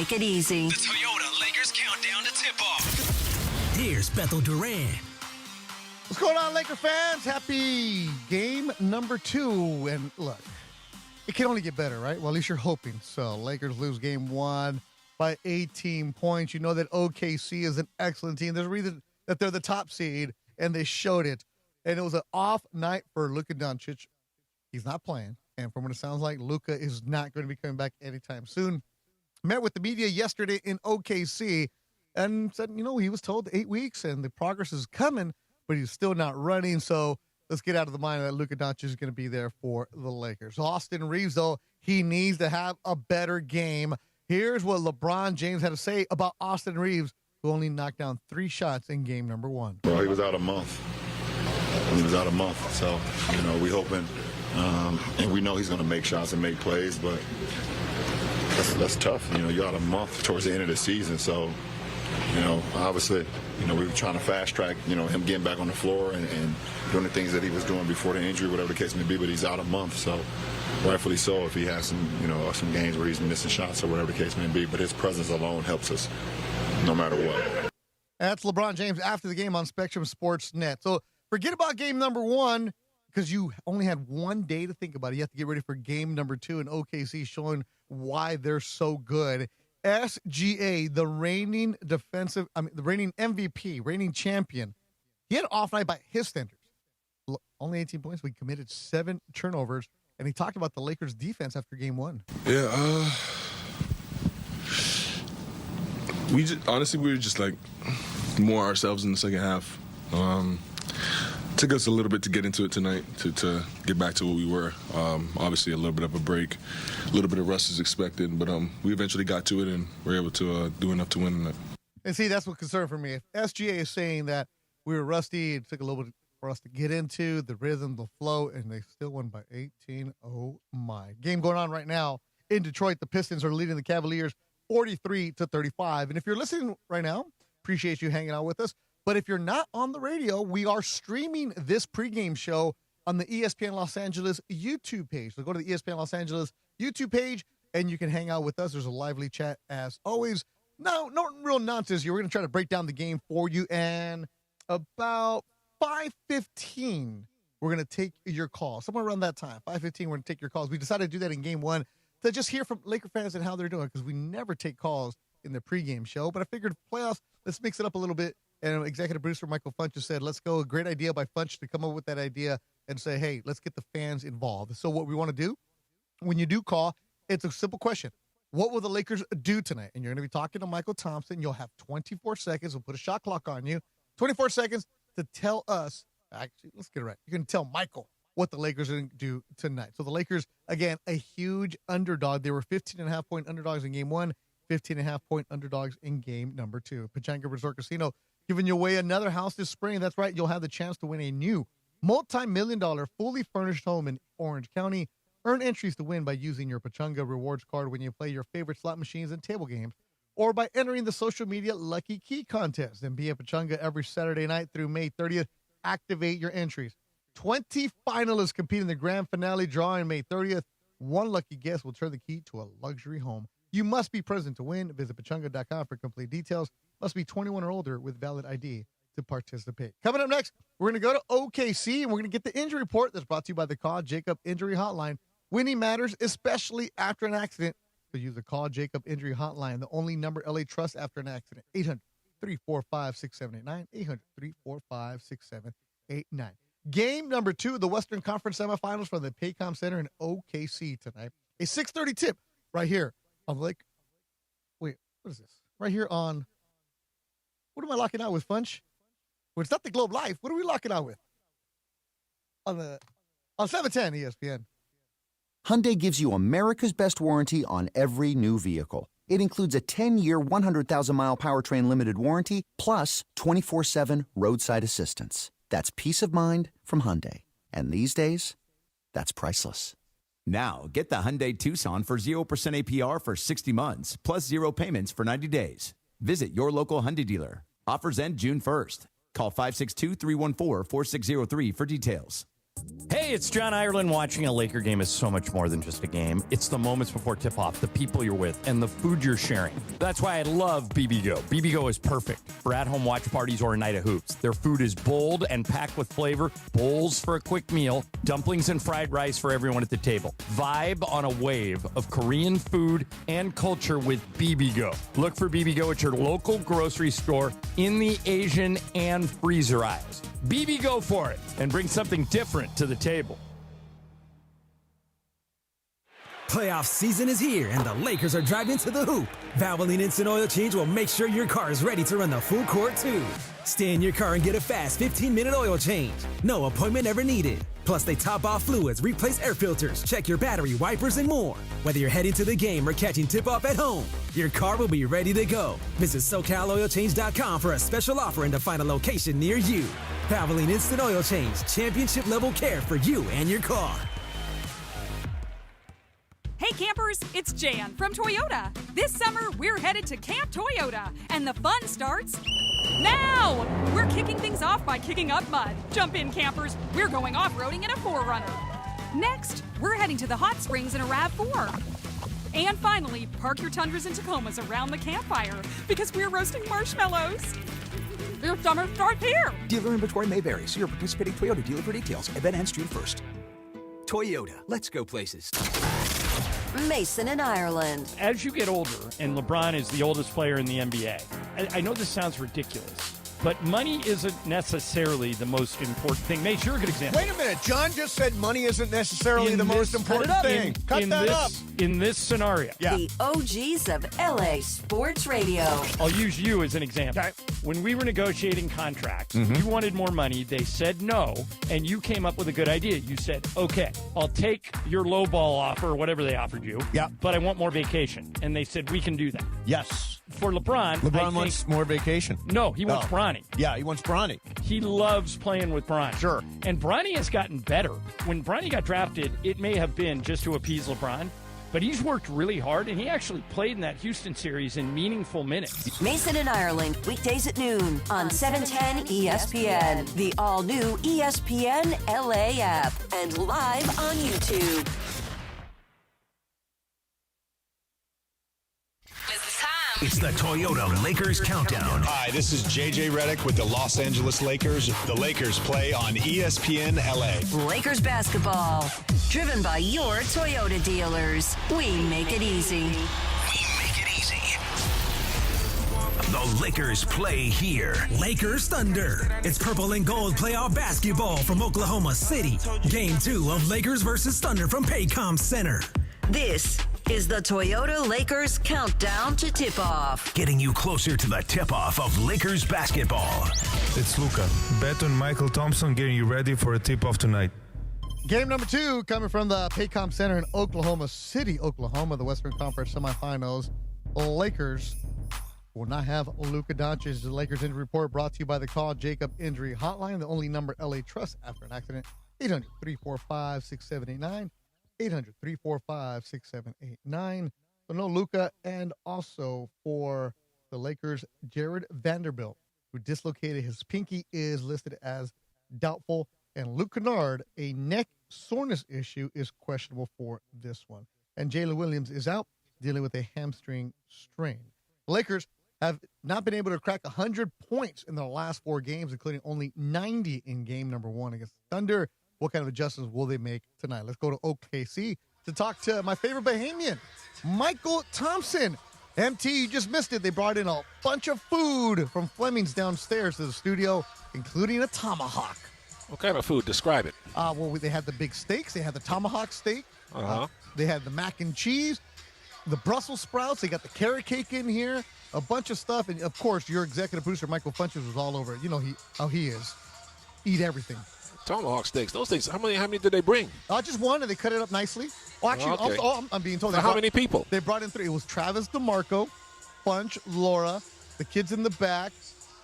make it easy. The Toyota Lakers countdown to tip-off. Here's Beto Duran. What's going on, Laker fans? Happy game number 2. And look, it can only get better, right? Well, at least you're hoping so. Lakers lose game 1 by 18 points. You know that OKC is an excellent team. There's a reason that they're the top seed, and they showed it. And it was an off night for Luka Doncic. He's not playing. And from what it sounds like, Luka is not going to be coming back anytime soon. Met with the media yesterday in OKC and said, he was told 8 weeks and the progress is coming, but he's still not running. So let's get out of the mind that Luka Doncic is going to be there for the Lakers. Austin Reeves, though, he needs to have a better game. Here's what LeBron James had to say about Austin Reeves, who only knocked down 3 shots in game number 1. Well, he was out a month. So, we hoping, and we know he's going to make shots and make plays, but that's tough. You're out a month towards the end of the season. So, obviously, we were trying to fast track, him getting back on the floor and doing the things that he was doing before the injury, whatever the case may be, but he's out a month. So rightfully so if he has some games where he's missing shots or whatever the case may be, but his presence alone helps us no matter what. That's LeBron James after the game on Spectrum Sports Net. So forget about game number 1 because you only had 1 day to think about it. You have to get ready for game number 2, and OKC showing why they're so good. SGA, the reigning MVP, reigning champion, he had an off night by his standards. Only 18 points. We committed 7 turnovers, and he talked about the Lakers' defense after game 1. Yeah, we were just like more ourselves in the second half. Took us a little bit to get into it tonight, to get back to what we were. Obviously, a little bit of a break, a little bit of rest is expected, but we eventually got to it and were able to do enough to win it. And see, that's what concern for me. If SGA is saying that we were rusty, it took a little bit for us to get into the rhythm, the flow, and they still won by 18. Oh, my. Game going on right now in Detroit. The Pistons are leading the Cavaliers 43-35. And if you're listening right now, appreciate you hanging out with us. But if you're not on the radio, we are streaming this pregame show on the ESPN Los Angeles YouTube page. So go to the ESPN Los Angeles YouTube page, and you can hang out with us. There's a lively chat as always. No real nonsense here. We're going to try to break down the game for you. And about 5:15, we're going to take your call. Somewhere around that time, 5:15, we're going to take your calls. We decided to do that in game 1 to just hear from Laker fans and how they're doing, because we never take calls in the pregame show. But I figured playoffs, let's mix it up a little bit. And executive producer Mychal Thompson said, let's go. A great idea by Funch to come up with that idea and say, hey, let's get the fans involved. So what we want to do, when you do call, it's a simple question. What will the Lakers do tonight? And you're going to be talking to Mychal Thompson. You'll have 24 seconds. We'll put a shot clock on you. 24 seconds to tell us. Actually, let's get it right. You're going to tell Mychal what the Lakers are going to do tonight. So the Lakers, again, a huge underdog. They were 15.5-point underdogs in game 1, 15.5-point underdogs in game number 2. Pechanga Resort Casino giving you away another house this spring. That's right. You'll have the chance to win a new multi-million-dollar fully furnished home in Orange County. Earn entries to win by using your Pechanga Rewards card when you play your favorite slot machines and table games, or by entering the social media Lucky Key contest. And be at Pechanga every Saturday night through May 30th. Activate your entries. 20 finalists compete in the grand finale drawing May 30th. One lucky guest will turn the key to a luxury home. You must be present to win. Visit Pechanga.com for complete details. Must be 21 or older with valid ID to participate. Coming up next, we're going to go to OKC, and we're going to get the injury report that's brought to you by the Call Jacob Injury Hotline. Winning matters, especially after an accident. So use the Call Jacob Injury Hotline, the only number LA trusts after an accident. 800-345-6789, 800-345-6789. Game number 2 of the Western Conference semifinals from the Paycom Center in OKC tonight. A 6:30 tip right here on Lake. Wait, what is this? Right here on. What am I locking out with, Funch? Well, it's not the Globe Life. What are we locking out with? On 710 ESPN. Hyundai gives you America's best warranty on every new vehicle. It includes a 10-year, 100,000-mile powertrain limited warranty, plus 24/7 roadside assistance. That's peace of mind from Hyundai. And these days, that's priceless. Now, get the Hyundai Tucson for 0% APR for 60 months, plus 0 payments for 90 days. Visit your local Hyundai dealer. Offers end June 1st. Call 562-314-4603 for details. Hey, it's John Ireland. Watching a Laker game is so much more than just a game. It's the moments before tip-off, the people you're with, and the food you're sharing. That's why I love BBGO. BBGO is perfect for at-home watch parties or a night of hoops. Their food is bold and packed with flavor, bowls for a quick meal, dumplings and fried rice for everyone at the table. Vibe on a wave of Korean food and culture with BBGO. Look for BBGO at your local grocery store in the Asian and freezer aisles. BBGO for it and bring something different to the table. Playoff season is here, and the Lakers are driving to the hoop. Valvoline Instant Oil Change will make sure your car is ready to run the full court, too. Stay in your car and get a fast 15-minute oil change. No appointment ever needed. Plus, they top off fluids, replace air filters, check your battery, wipers, and more. Whether you're heading to the game or catching tip-off at home, your car will be ready to go. Visit SoCalOilChange.com for a special offer and to find a location near you. Valvoline Instant Oil Change, championship-level care for you and your car. Hey campers, it's Jan from Toyota. This summer, we're headed to Camp Toyota, and the fun starts now! We're kicking things off by kicking up mud. Jump in, campers. We're going off-roading in a 4Runner. Next, we're heading to the hot springs in a RAV4. And finally, park your Tundras and Tacomas around the campfire because we're roasting marshmallows. Your summer starts here. Dealer inventory may vary. See your participating Toyota dealer for details. Event ends June 1st. Toyota. Let's go places. Mason in Ireland. As you get older, and LeBron is the oldest player in the NBA, I know this sounds ridiculous, but money isn't necessarily the most important thing. Mace, you're a good example. Wait a minute. John just said money isn't necessarily the most important thing. Cut that up. In this scenario. Yeah. The OGs of LA Sports Radio. I'll use you as an example. Okay. When we were negotiating contracts, you wanted more money. They said no, and you came up with a good idea. You said, okay, I'll take your lowball offer, or whatever they offered you, but I want more vacation. And they said, we can do that. Yes. For LeBron, LeBron wants more vacation. No, he wants Bronny. Yeah, he wants Bronny. He loves playing with Bronny. Sure. And Bronny has gotten better. When Bronny got drafted, it may have been just to appease LeBron, but he's worked really hard, and he actually played in that Houston series in meaningful minutes. Mason in Ireland, weekdays at noon on 710 ESPN, the all-new ESPN LA app, and live on YouTube. It's the Toyota Lakers Countdown. Hi, this is JJ Redick with the Los Angeles Lakers. The Lakers play on ESPN LA. Lakers basketball, driven by your Toyota dealers. We make it easy. The Lakers play here. Lakers Thunder. It's purple and gold playoff basketball from Oklahoma City. Game 2 of Lakers versus Thunder from Pregame Center. This is the Toyota Lakers Countdown to Tip-Off. Getting you closer to the tip-off of Lakers basketball. It's Luka. Beto and Mychal Thompson getting you ready for a tip-off tonight. Game number 2 coming from the Paycom Center in Oklahoma City, Oklahoma, the Western Conference semifinals. Lakers will not have Luka Doncic. The Lakers injury report brought to you by the Call Jacob Injury Hotline, the only number LA trusts after an accident. 800-345-6789. 800-345-6789. So no Luka, and also for the Lakers, Jared Vanderbilt, who dislocated his pinky, is listed as doubtful. And Luke Kennard, a neck soreness issue, is questionable for this one. And Jalen Williams is out, dealing with a hamstring strain. The Lakers have not been able to crack 100 points in their last 4 games, including only 90 in game number 1 against Thunder. What kind of adjustments will they make tonight? Let's go to OKC to talk to my favorite Bahamian, Mychal Thompson. MT, you just missed it. They brought in a bunch of food from Fleming's downstairs to the studio, including a tomahawk. What kind of food? Describe it. Well, they had the big steaks. They had the tomahawk steak. They had the mac and cheese, the Brussels sprouts. They got the carrot cake in here, a bunch of stuff. And, of course, your executive producer, Michael Funches, was all over it. You know how he is. Eat everything. Tomahawk steaks. Those things, how many did they bring? Just one, and they cut it up nicely. Oh, actually, okay. I'm being told. How many people? They brought in 3. It was Travis DeMarco, Funch, Laura, the kids in the back,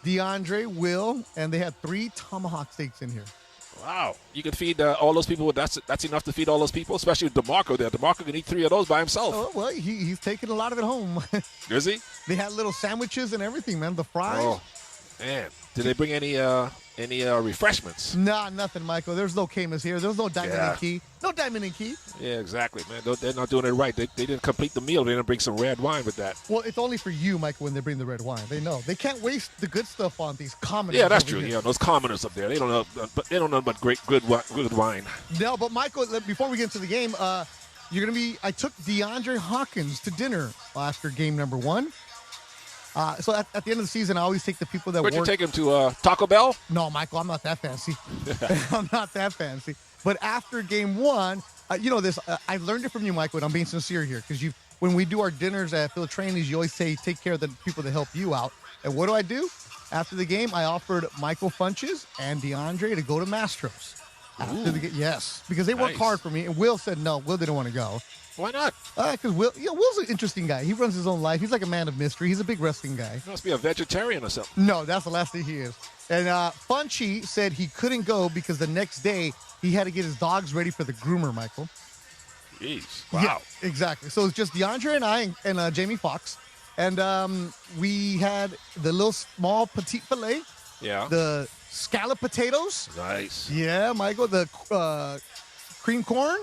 DeAndre, Will, and they had 3 tomahawk steaks in here. Wow. You can feed all those people. That's enough to feed all those people, especially with DeMarco there. DeMarco can eat 3 of those by himself. Oh, well, he's taking a lot of it home. Is he? They had little sandwiches and everything, man. The fries. Oh, man. Did they bring any Any refreshments? Nah, nothing, Michael. There's no Camus here. There's no Diamond and Key. No Diamond and Key. Yeah, exactly, man. They're not doing it right. They didn't complete the meal. They didn't bring some red wine with that. Well, it's only for you, Michael, when they bring the red wine. They know. They can't waste the good stuff on these commoners. Yeah, that's true. Yeah, those commoners up there. They don't know, but they don't know about good wine. No, but Michael, before we get into the game, you're gonna be. I took DeAndre Hawkins to dinner after game number 1. So at the end of the season, I always take the people that Where'd work. you take him to? Taco Bell? No, Michael, I'm not that fancy. I'm not that fancy. But after game 1, you know this. I learned it from you, Michael, and I'm being sincere here because when we do our dinners at Phil Trainings, you always say take care of the people that help you out. And what do? After the game, I offered Michael Funches and DeAndre to go to Mastro's. After the game, yes, because they worked hard for me. And Will said no. Will didn't want to go. Why not? Because Will's an interesting guy. He runs his own life. He's like a man of mystery. He's a big wrestling guy. He must be a vegetarian or something. No, that's the last thing he is. And Funchy said he couldn't go because the next day he had to get his dogs ready for the groomer, Michael. Jeez. Wow. Yeah, exactly. So it's just DeAndre and I and Jamie Foxx. And we had the little small petite filet. Yeah. The scallop potatoes. Nice. Yeah, Michael. The cream corn.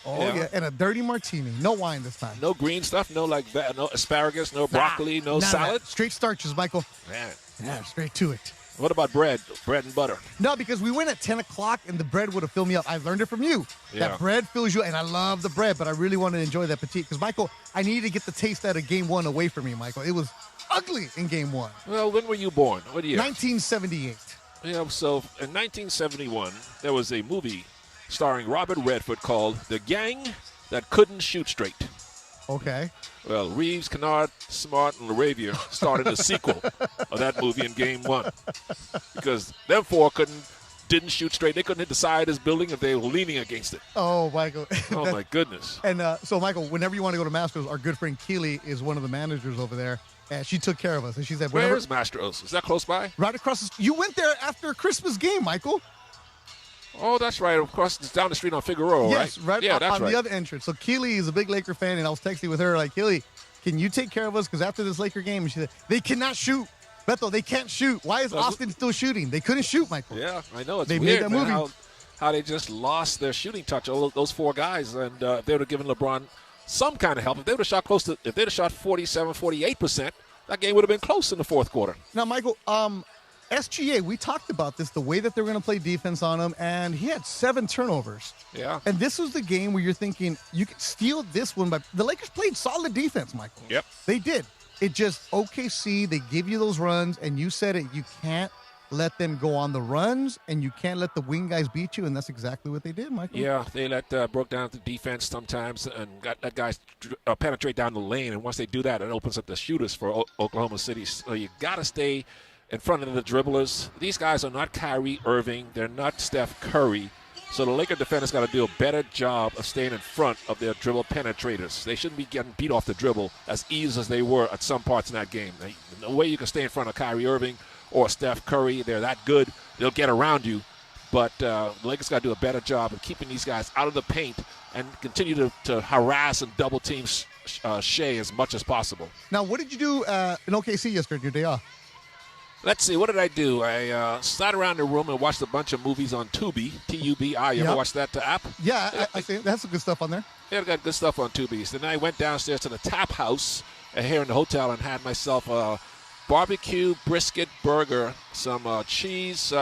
Oh, yeah. And a dirty martini. No wine this time. No green stuff. No no asparagus. No broccoli. No salad. Straight starches, Michael. Man. Yeah, straight to it. What about bread? Bread and butter? No, because we went at 10 o'clock and the bread would have filled me up. I learned it from you. Yeah. That bread fills you, and I love the bread, but I really want to enjoy that petite. Because, Michael, I needed to get the taste out of game 1 away from me, Michael. It was ugly in game 1. Well, when were you born? What year? 1978. Yeah, so in 1971, there was a movie starring Robert Redford called The Gang That Couldn't Shoot Straight. Okay. Well, Reeves, Kennard, Smart, and LaRaviere started the sequel of that movie in game 1 because them four didn't shoot straight. They couldn't hit the side of this building if they were leaning against it. Oh, Michael. Oh, my goodness. And so, Michael, whenever you want to go to Mastro's, our good friend Keely is one of the managers over there, and she took care of us. And she said, where is Mastro's? Is that close by? Right across. You went there after a Christmas game, Michael. Oh, that's right. Of course, it's down the street on Figueroa, yes, right? Yeah, that's on right. The other entrance. So Keely is a big Laker fan, and I was texting with her like, Keely, can you take care of us? Because after this Laker game, and she said, they cannot shoot. Beto, they can't shoot. Why is Austin still shooting? They couldn't shoot, Michael. Yeah, I know. It's they weird, made that movie. How they just lost their shooting touch, all those four guys. And if they would have given LeBron some kind of help, if they would have shot 47, 48%, that game would have been close in the fourth quarter. Now, Michael, SGA, we talked about this, the way that they're going to play defense on him, and he had 7 turnovers. Yeah. And this was the game where you're thinking, you could steal this one. But the Lakers played solid defense, Michael. Yep. They did. It just, OKC, they give you those runs, and you said it, you can't let them go on the runs, and you can't let the wing guys beat you, and that's exactly what they did, Michael. Yeah, they broke down the defense sometimes and let guys penetrate down the lane, and once they do that, it opens up the shooters for Oklahoma City. So you got to stay in front of the dribblers. These guys are not Kyrie Irving. They're not Steph Curry. So the Laker defenders got to do a better job of staying in front of their dribble penetrators. They shouldn't be getting beat off the dribble as easy as they were at some parts in that game. No way you can stay in front of Kyrie Irving or Steph Curry. They're that good. They'll get around you. But the Lakers got to do a better job of keeping these guys out of the paint and continue to harass and double team Shea as much as possible. Now, what did you do in OKC yesterday, your day off? Let's see. What did I do? I sat around the room and watched a bunch of movies on Tubi, T-U-B-I. You ever watch that app? Yeah, I think that's some good stuff on there. Yeah, got good stuff on Tubi. Then I went downstairs to the Tap House here in the hotel and had myself a barbecue brisket burger, some cheese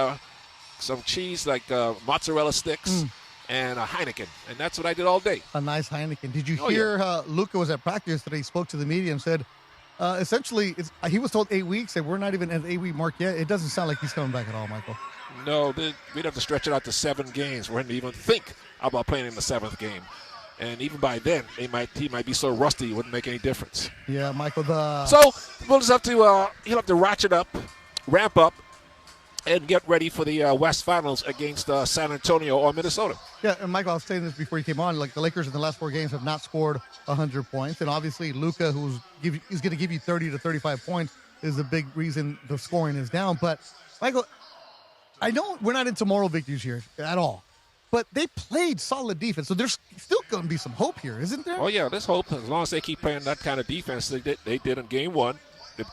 like mozzarella sticks, and a Heineken. And that's what I did all day. A nice Heineken. Did you hear Luka was at practice today, spoke to the media and said, essentially, he was told 8 weeks, and we're not even at the 8-week mark yet. It doesn't sound like he's coming back at all, Michael. No, we'd have to stretch it out to 7 games. We didn't even think about playing in the 7th game. And even by then, he might be so rusty, it wouldn't make any difference. Yeah, Michael. So we'll just have to he'll have to ratchet up, ramp up, and get ready for the West Finals against San Antonio or Minnesota. Yeah, and Michael, I was saying this before you came on. Like the Lakers in the last 4 games have not scored 100 points, and obviously Luka, is going to give you 30 to 35 points, is the big reason the scoring is down. But Michael, I know we're not into moral victories here at all, but they played solid defense, so there's still going to be some hope here, isn't there? Oh yeah, there's hope as long as they keep playing that kind of defense they did in Game 1.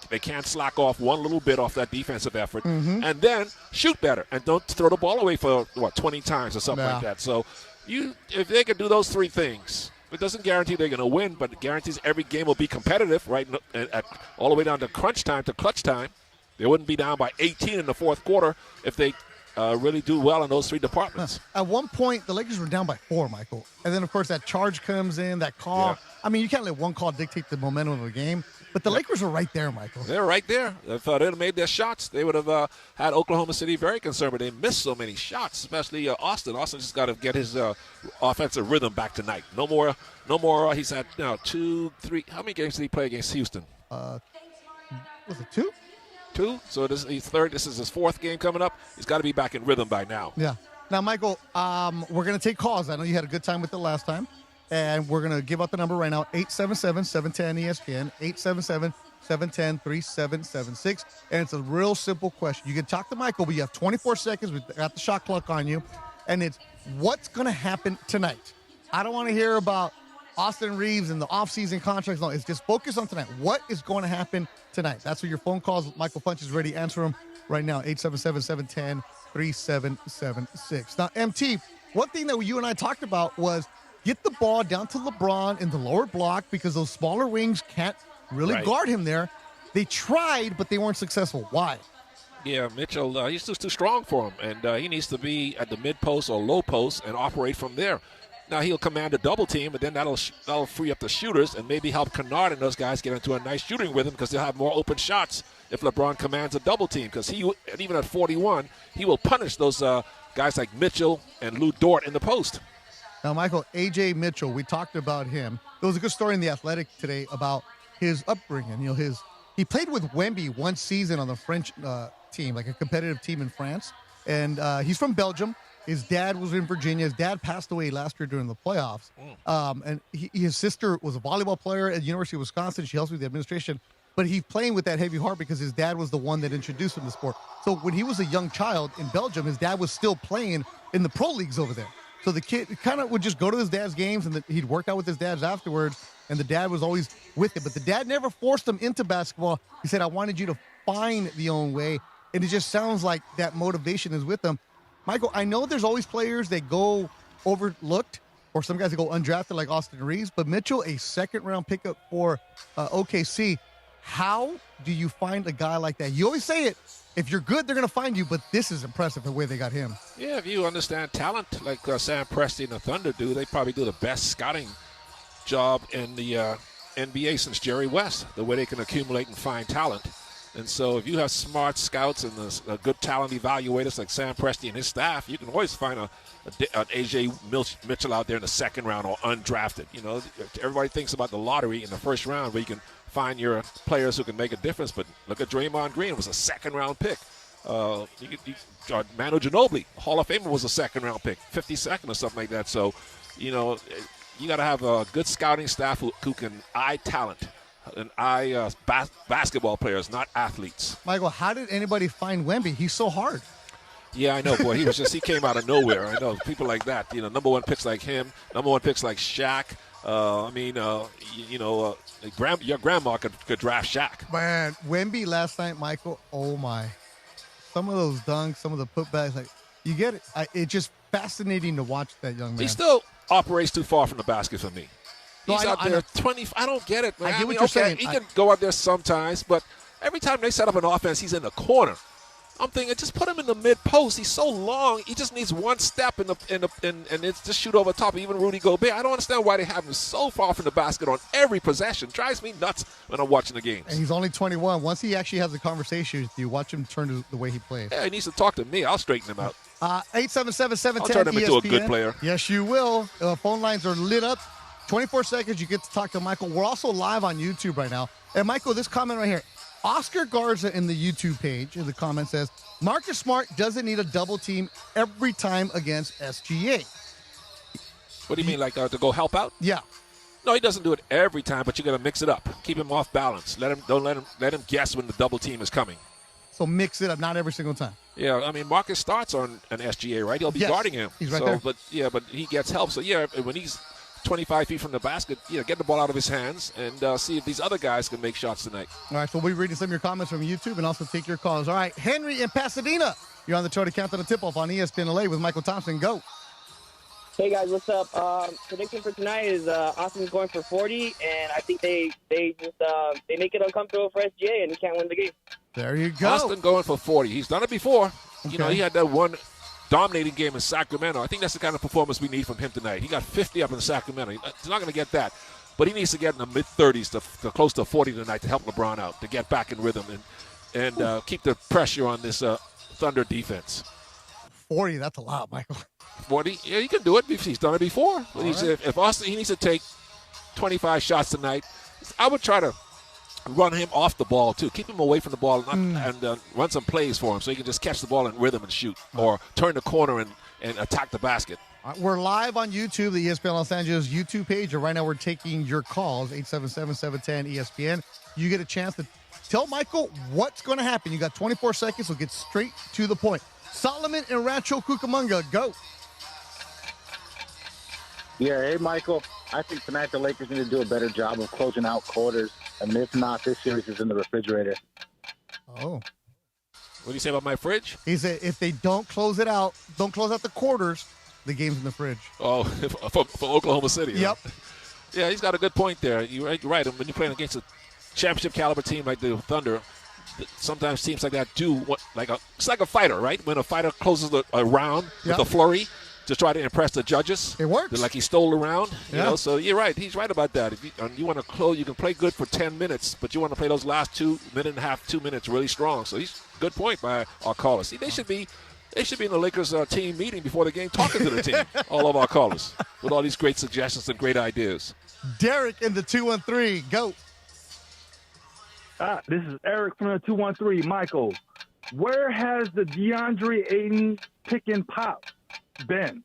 They can't slack off one little bit off that defensive effort, Mm-hmm. and then shoot better and don't throw the ball away for 20 times or something like that. So if they can do those three things, it doesn't guarantee they're going to win, but it guarantees every game will be competitive, right? All the way down to crunch time, to clutch time. They wouldn't be down by 18 in the fourth quarter if they really do well in those three departments. At one point, the Lakers were down by 4, Michael. And then, of course, that charge comes in, that call. Yeah. I mean, you can't let one call dictate the momentum of a game. But the Lakers were right there, Michael. They're right there. If they'd have made their shots, they would have had Oklahoma City very concerned, but they missed so many shots, especially Austin. Austin just got to get his offensive rhythm back tonight. No more. He's had 2, 3. How many games did he play against Houston? Was it 2? 2. So he's third. This is his fourth game coming up. He's got to be back in rhythm by now. Yeah. Now, Michael, we're going to take calls. I know you had a good time with it last time. And we're going to give out the number right now, 877-710-ESPN, 877-710-3776. And it's a real simple question. You can talk to Michael, but you have 24 seconds. We've got the shot clock on you. And it's, what's going to happen tonight? I don't want to hear about Austin Reeves and the offseason contracts. No, it's just focus on tonight. What is going to happen tonight? That's what your phone calls. Michael Funch is ready. Answer them right now, 877-710-3776. Now, MT, one thing that you and I talked about was get the ball down to LeBron in the lower block because those smaller wings can't really guard him there. They tried, but they weren't successful. Why? Yeah, Mychal, he's just too strong for him, and he needs to be at the mid post or low post and operate from there. Now he'll command a double team, but then that'll free up the shooters and maybe help Kennard and those guys get into a nice shooting rhythm because they'll have more open shots if LeBron commands a double team. Because even at 41, he will punish those guys like Mitchell and Lou Dort in the post. Now, Michael, A.J. Mitchell, we talked about him. There was a good story in The Athletic today about his upbringing. He played with Wemby one season on the French team, like a competitive team in France. And he's from Belgium. His dad was in Virginia. His dad passed away last year during the playoffs. And his sister was a volleyball player at the University of Wisconsin. She helps with the administration. But he's playing with that heavy heart because his dad was the one that introduced him to sport. So when he was a young child in Belgium, his dad was still playing in the pro leagues over there. So the kid kind of would just go to his dad's games, and he'd work out with his dad afterwards, and the dad was always with him. But the dad never forced him into basketball. He said, I wanted you to find the own way. And it just sounds like that motivation is with him. Michael, I know there's always players that go overlooked, or some guys that go undrafted like Austin Reeves, but Mitchell, a second-round pickup for OKC. How do you find a guy like that? You always say it. If you're good, they're going to find you, but this is impressive the way they got him. Yeah, if you understand talent like Sam Presti and the Thunder do, they probably do the best scouting job in the NBA since Jerry West, the way they can accumulate and find talent. And so if you have smart scouts and a good talent evaluators like Sam Presti and his staff, you can always find an A.J. Mitchell out there in the second round or undrafted. You know, everybody thinks about the lottery in the first round where you can find your players who can make a difference. But look at Draymond Green. It was a second-round pick. Manu Ginobili, Hall of Famer, was a second-round pick, 52nd or something like that. So, you know, you got to have a good scouting staff who can eye talent and eye basketball players, not athletes. Michael, how did anybody find Wemby? He's so hard. Yeah, I know, boy. He came out of nowhere. I know people like that. You know, number one picks like him, number one picks like Shaq. Your grandma could draft Shaq. Man, Wemby last night, Michael, oh my. Some of those dunks, some of the putbacks, like, you get it. It's just fascinating to watch that young man. He still operates too far from the basket for me. He's out there 20. I don't get it, man. I get what you're saying. He can go out there sometimes, but every time they set up an offense, he's in the corner. I'm thinking, just put him in the mid post. He's so long. He just needs one step and it's just shoot over top. Even Rudy Gobert. I don't understand why they have him so far from the basket on every possession. Drives me nuts when I'm watching the games. And he's only 21. Once he actually has a conversation with you, watch him turn to the way he plays. Yeah, he needs to talk to me. I'll straighten him out. 877-710-ESPN. I'll turn him into a good player. Yes, you will. Phone lines are lit up. 24 seconds, you get to talk to Michael. We're also live on YouTube right now. And Michael, this comment right here. Oscar Garza in the YouTube page in the comment says, Marcus Smart doesn't need a double team every time against SGA. What do you mean, like to go help out? Yeah. No, he doesn't do it every time, but you got to mix it up. Keep him off balance. Don't let him guess when the double team is coming. So mix it up, not every single time. Yeah, I mean, Marcus starts on an SGA, right? He'll be guarding him. He's right there. But he gets help. So yeah, when he's 25 feet from the basket, get the ball out of his hands and see if these other guys can make shots tonight. All right, so we'll be reading some of your comments from YouTube and also take your calls. All right, Henry in Pasadena. You're on the Toyota Countdown to Tip-Off on ESPN LA with Mychal Thompson. Go. Hey, guys, what's up? Prediction for tonight is Austin's going for 40, and I think they make it uncomfortable for SGA, and he can't win the game. There you go. Austin going for 40. He's done it before. Okay. He had that one dominating game in Sacramento. I think that's the kind of performance we need from him tonight. He got 50 up in Sacramento. He's not going to get that, but he needs to get in the mid-30s to close to 40 tonight to help LeBron out, to get back in rhythm and keep the pressure on this Thunder defense. 40, that's a lot, Michael. 40, yeah, he can do it. He's done it before. But if Austin, he needs to take 25 shots tonight. I would try to run him off the ball, too. Keep him away from the ball and run some plays for him so he can just catch the ball in rhythm and shoot or turn the corner and attack the basket. We're live on YouTube, the ESPN Los Angeles YouTube page, and right now we're taking your calls, 877-710-ESPN. You get a chance to tell Michael what's going to happen. You got 24 seconds, so get straight to the point. Solomon and Rancho Cucamonga, go. Yeah, hey, Michael. I think tonight the Lakers need to do a better job of closing out quarters. And if not, this series is in the refrigerator. Oh. What do you say about my fridge? He said if they don't close it out, don't close out the quarters, the game's in the fridge. Oh, for Oklahoma City. Yep. Huh? Yeah, he's got a good point there. You're right. When you're playing against a championship caliber team like the Thunder, sometimes teams like that do it's like a fighter, right? When a fighter closes a round with a flurry to try to impress the judges. It works. Like he stole a round, you Yeah. know. So you're right. He's right about that. If you want to close, you can play good for 10 minutes, but you want to play those last 2 minutes really strong. So he's good point by our callers. See, they should be in the Lakers team meeting before the game, talking to the team. All of our callers with all these great suggestions and great ideas. Derek in the 213, go. This is Eric from the 213. Michael, where has the DeAndre Ayton pick and pop been?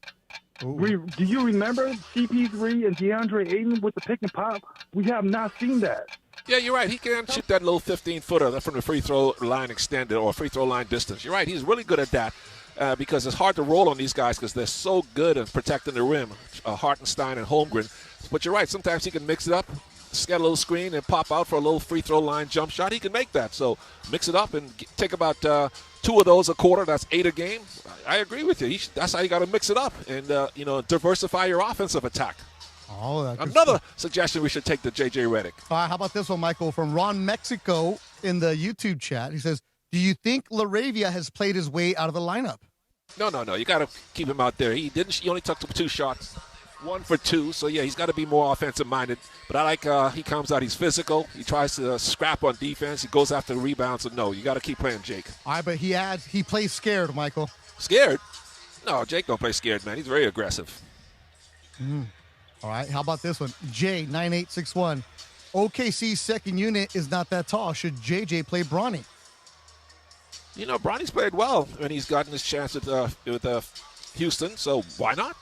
Do you remember CP3 and DeAndre Ayton with the pick and pop? We have not seen that. Yeah, you're right. He can shoot that little 15-footer from the free throw line extended or free throw line distance. You're right. He's really good at that because it's hard to roll on these guys because they're so good at protecting the rim, Hartenstein and Holmgren. But you're right. Sometimes he can mix it up, get a little screen, and pop out for a little free throw line jump shot. He can make that. So mix it up and take about 2 of those a quarter. That's 8 a game. I agree with you. That's how you got to mix it up and diversify your offensive attack. Oh, another suggestion we should take to JJ Redick. All right, how about this one, Michael, from Ron Mexico in the YouTube chat. He says, do you think LaRavia has played his way out of the lineup? No. You got to keep him out there. He only took 2 shots, 1 for 2. So, yeah, he's got to be more offensive-minded. But I like he comes out. He's physical. He tries to scrap on defense. He goes after the rebounds. So, no, you got to keep playing Jake. All right, but he plays scared, Michael. Scared? No, Jake don't play scared, man. He's very aggressive. All right, how about this one? J9861. OKC's second unit is not that tall. Should JJ play Bronny? Bronny's played well when he's gotten his chance with Houston, so why not?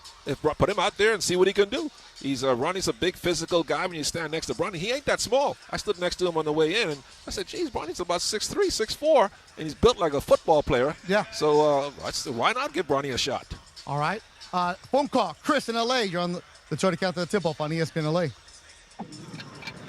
Put him out there and see what he can do. Bronny's a big physical guy. When you stand next to Bronny, he ain't that small. I stood next to him on the way in, and I said, geez, Bronny's about 6'3", 6'4", and he's built like a football player. Yeah. So I said, why not give Bronny a shot? All right. Phone call. Chris in L.A., you're on the Toyota Countdown Tip-Off on ESPN LA.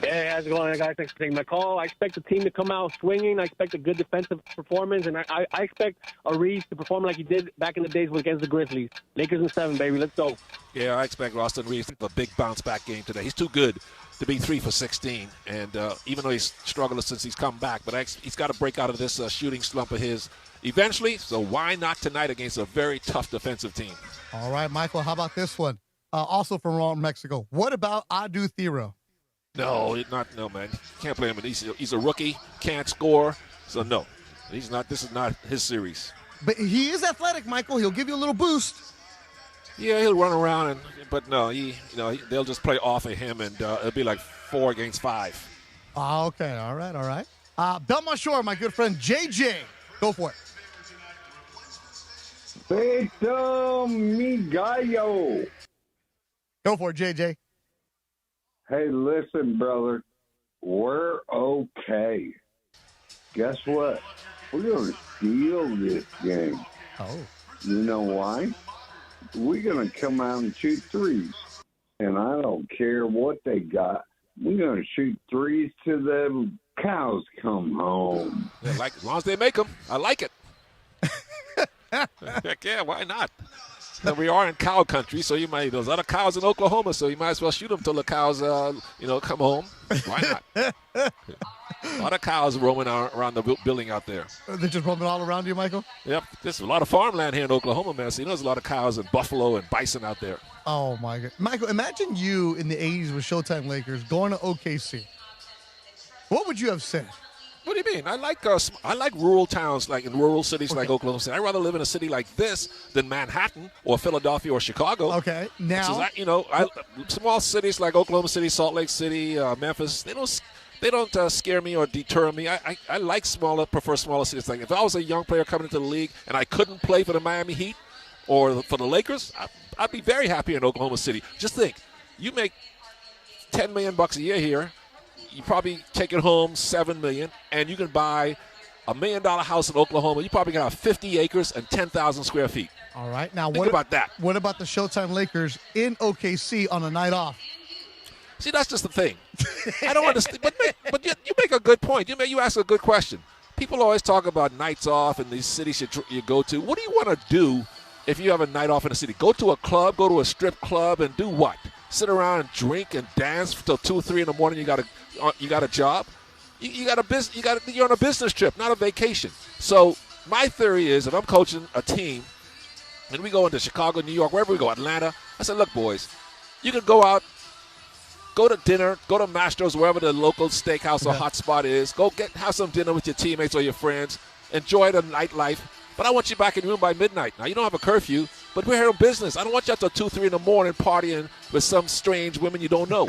Hey, how's it going, guys? Thanks for taking my call. I expect the team to come out swinging. I expect a good defensive performance, and I expect Reeves to perform like he did back in the days against the Grizzlies. Lakers in 7, baby. Let's go. Yeah, I expect Austin Reeves to have a big bounce-back game today. He's too good to be 3 for 16, and even though he's struggled since he's come back, but he's got to break out of this shooting slump of his eventually, so why not tonight against a very tough defensive team? All right, Michael, how about this one? Also from Ron Mexico. What about Adu Thero? No, man. Can't play him. He's a rookie, can't score, so no. He's not. This is not his series. But he is athletic, Michael. He'll give you a little boost. Yeah, he'll run around, but no, they'll just play off of him, and it'll be like 4 against 5. Okay, all right. Belmont Shore, my good friend JJ. Go for it. Beto mi gallo. Go for it, JJ. Hey, listen, brother. We're okay. Guess what? We're going to steal this game. Oh. You know why? We're going to come out and shoot threes. and I don't care what they got. We're going to shoot threes till the cows come home. Yeah, as long as they make them, I like it. Heck yeah, why not? And we are in cow country, so there's other cows in Oklahoma, so you might as well shoot them till the cows, come home. Why not? A lot of cows roaming around the building out there. They're just roaming all around you, Michael? Yep. There's a lot of farmland here in Oklahoma, man. So there's a lot of cows and buffalo and bison out there. Oh, my God. Michael, imagine you in the 80s with Showtime Lakers going to OKC. What would you have said? What do you mean? I like rural towns, like in rural cities like Oklahoma City. I'd rather live in a city like this than Manhattan or Philadelphia or Chicago. Okay. Now, small cities like Oklahoma City, Salt Lake City, Memphis, they don't scare me or deter me. I like prefer smaller cities. Like if I was a young player coming into the league and I couldn't play for the Miami Heat or for the Lakers, I'd be very happy in Oklahoma City. Just think, you make $10 million a year here. You probably take it home $7 million, and you can buy $1 million house in Oklahoma. You probably got 50 acres and 10,000 square feet. All right. Now, what about that? What about the Showtime Lakers in OKC on a night off? See, that's just the thing. I don't understand. But you make a good point. You ask a good question. People always talk about nights off and these cities you go to. What do you want to do if you have a night off in a city? Go to a club, go to a strip club, and do what? Sit around and drink and dance till 2 or 3 in the morning. You got a job. You're on a business trip, not a vacation. So my theory is, if I'm coaching a team and we go into Chicago, New York, wherever we go, Atlanta, I said, look, boys, you can go out, go to dinner, go to Mastro's, wherever the local steakhouse or hot spot is. Go have some dinner with your teammates or your friends. Enjoy the nightlife. But I want you back in your room by midnight. Now, you don't have a curfew, but we're here in business. I don't want you out till 2, 3 in the morning partying with some strange women you don't know.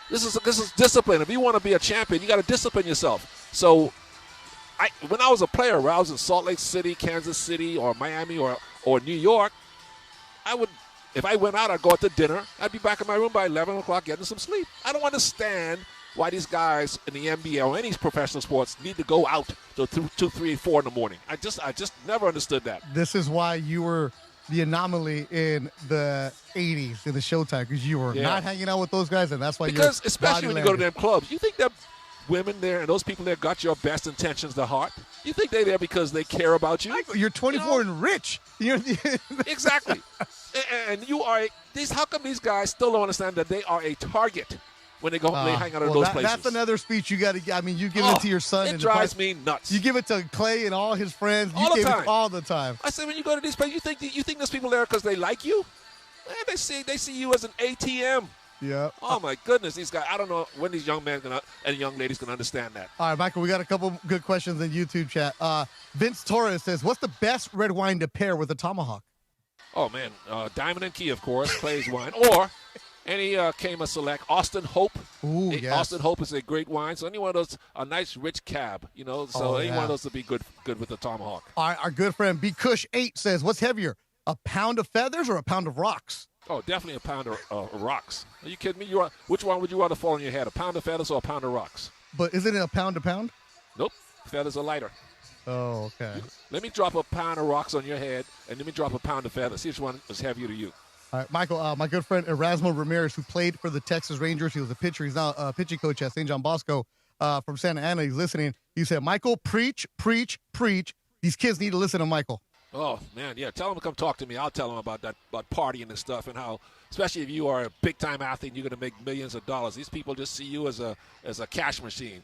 This is discipline. If you want to be a champion, you got to discipline yourself. So when I was a player, when I was in Salt Lake City, Kansas City, or Miami, or New York, if I went out, I'd go out to dinner. I'd be back in my room by 11 o'clock getting some sleep. I don't understand why these guys in the NBA or any professional sports need to go out till 2, 3, 4 in the morning. I just never understood that. This is why you were the anomaly in the 80s in the Showtime, because you were not hanging out with those guys, and that's why because especially when you go to them clubs, you think that women there and those people there got your best intentions at heart? You think they're there because they care about you? Michael, you're 24 and rich. Exactly. And you are how come these guys still don't understand that they are a target when they go they hang out at those places? That's another speech you got to. I mean, you give it to your son. It drives me nuts. You give it to Clay and all his friends. All the time. I say when you go to these places, you think there's people there because they like you? Man, they see you as an ATM. Yeah. Oh my goodness, these guys! I don't know when these young men and young ladies can understand that. All right, Michael, we got a couple good questions in YouTube chat. Vince Torres says, "What's the best red wine to pair with a tomahawk?" Oh man, Diamond and Key, of course, Clay's wine, or any Kama Select, Austin Hope. Ooh, yes. Austin Hope is a great wine. So any one of those, a nice rich cab, any one of those would be good with the tomahawk. All right, our good friend B Cush 8 says, "What's heavier, a pound of feathers or a pound of rocks?" Oh, definitely a pound of rocks. Are you kidding me? Which one would you rather fall on your head, a pound of feathers or a pound of rocks? But isn't it a pound to pound? Nope. Feathers are lighter. Oh, okay. Let me drop a pound of rocks on your head, and let me drop a pound of feathers. See which one is heavier to you. All right, Michael, my good friend Erasmo Ramirez, who played for the Texas Rangers. He was a pitcher. He's now a pitching coach at St. John Bosco from Santa Ana. He's listening. He said, "Michael, preach, preach, preach. These kids need to listen to Michael." Oh, man, yeah. Tell them to come talk to me. I'll tell them about partying and stuff and how, especially if you are a big-time athlete and you're going to make millions of dollars. These people just see you as a cash machine.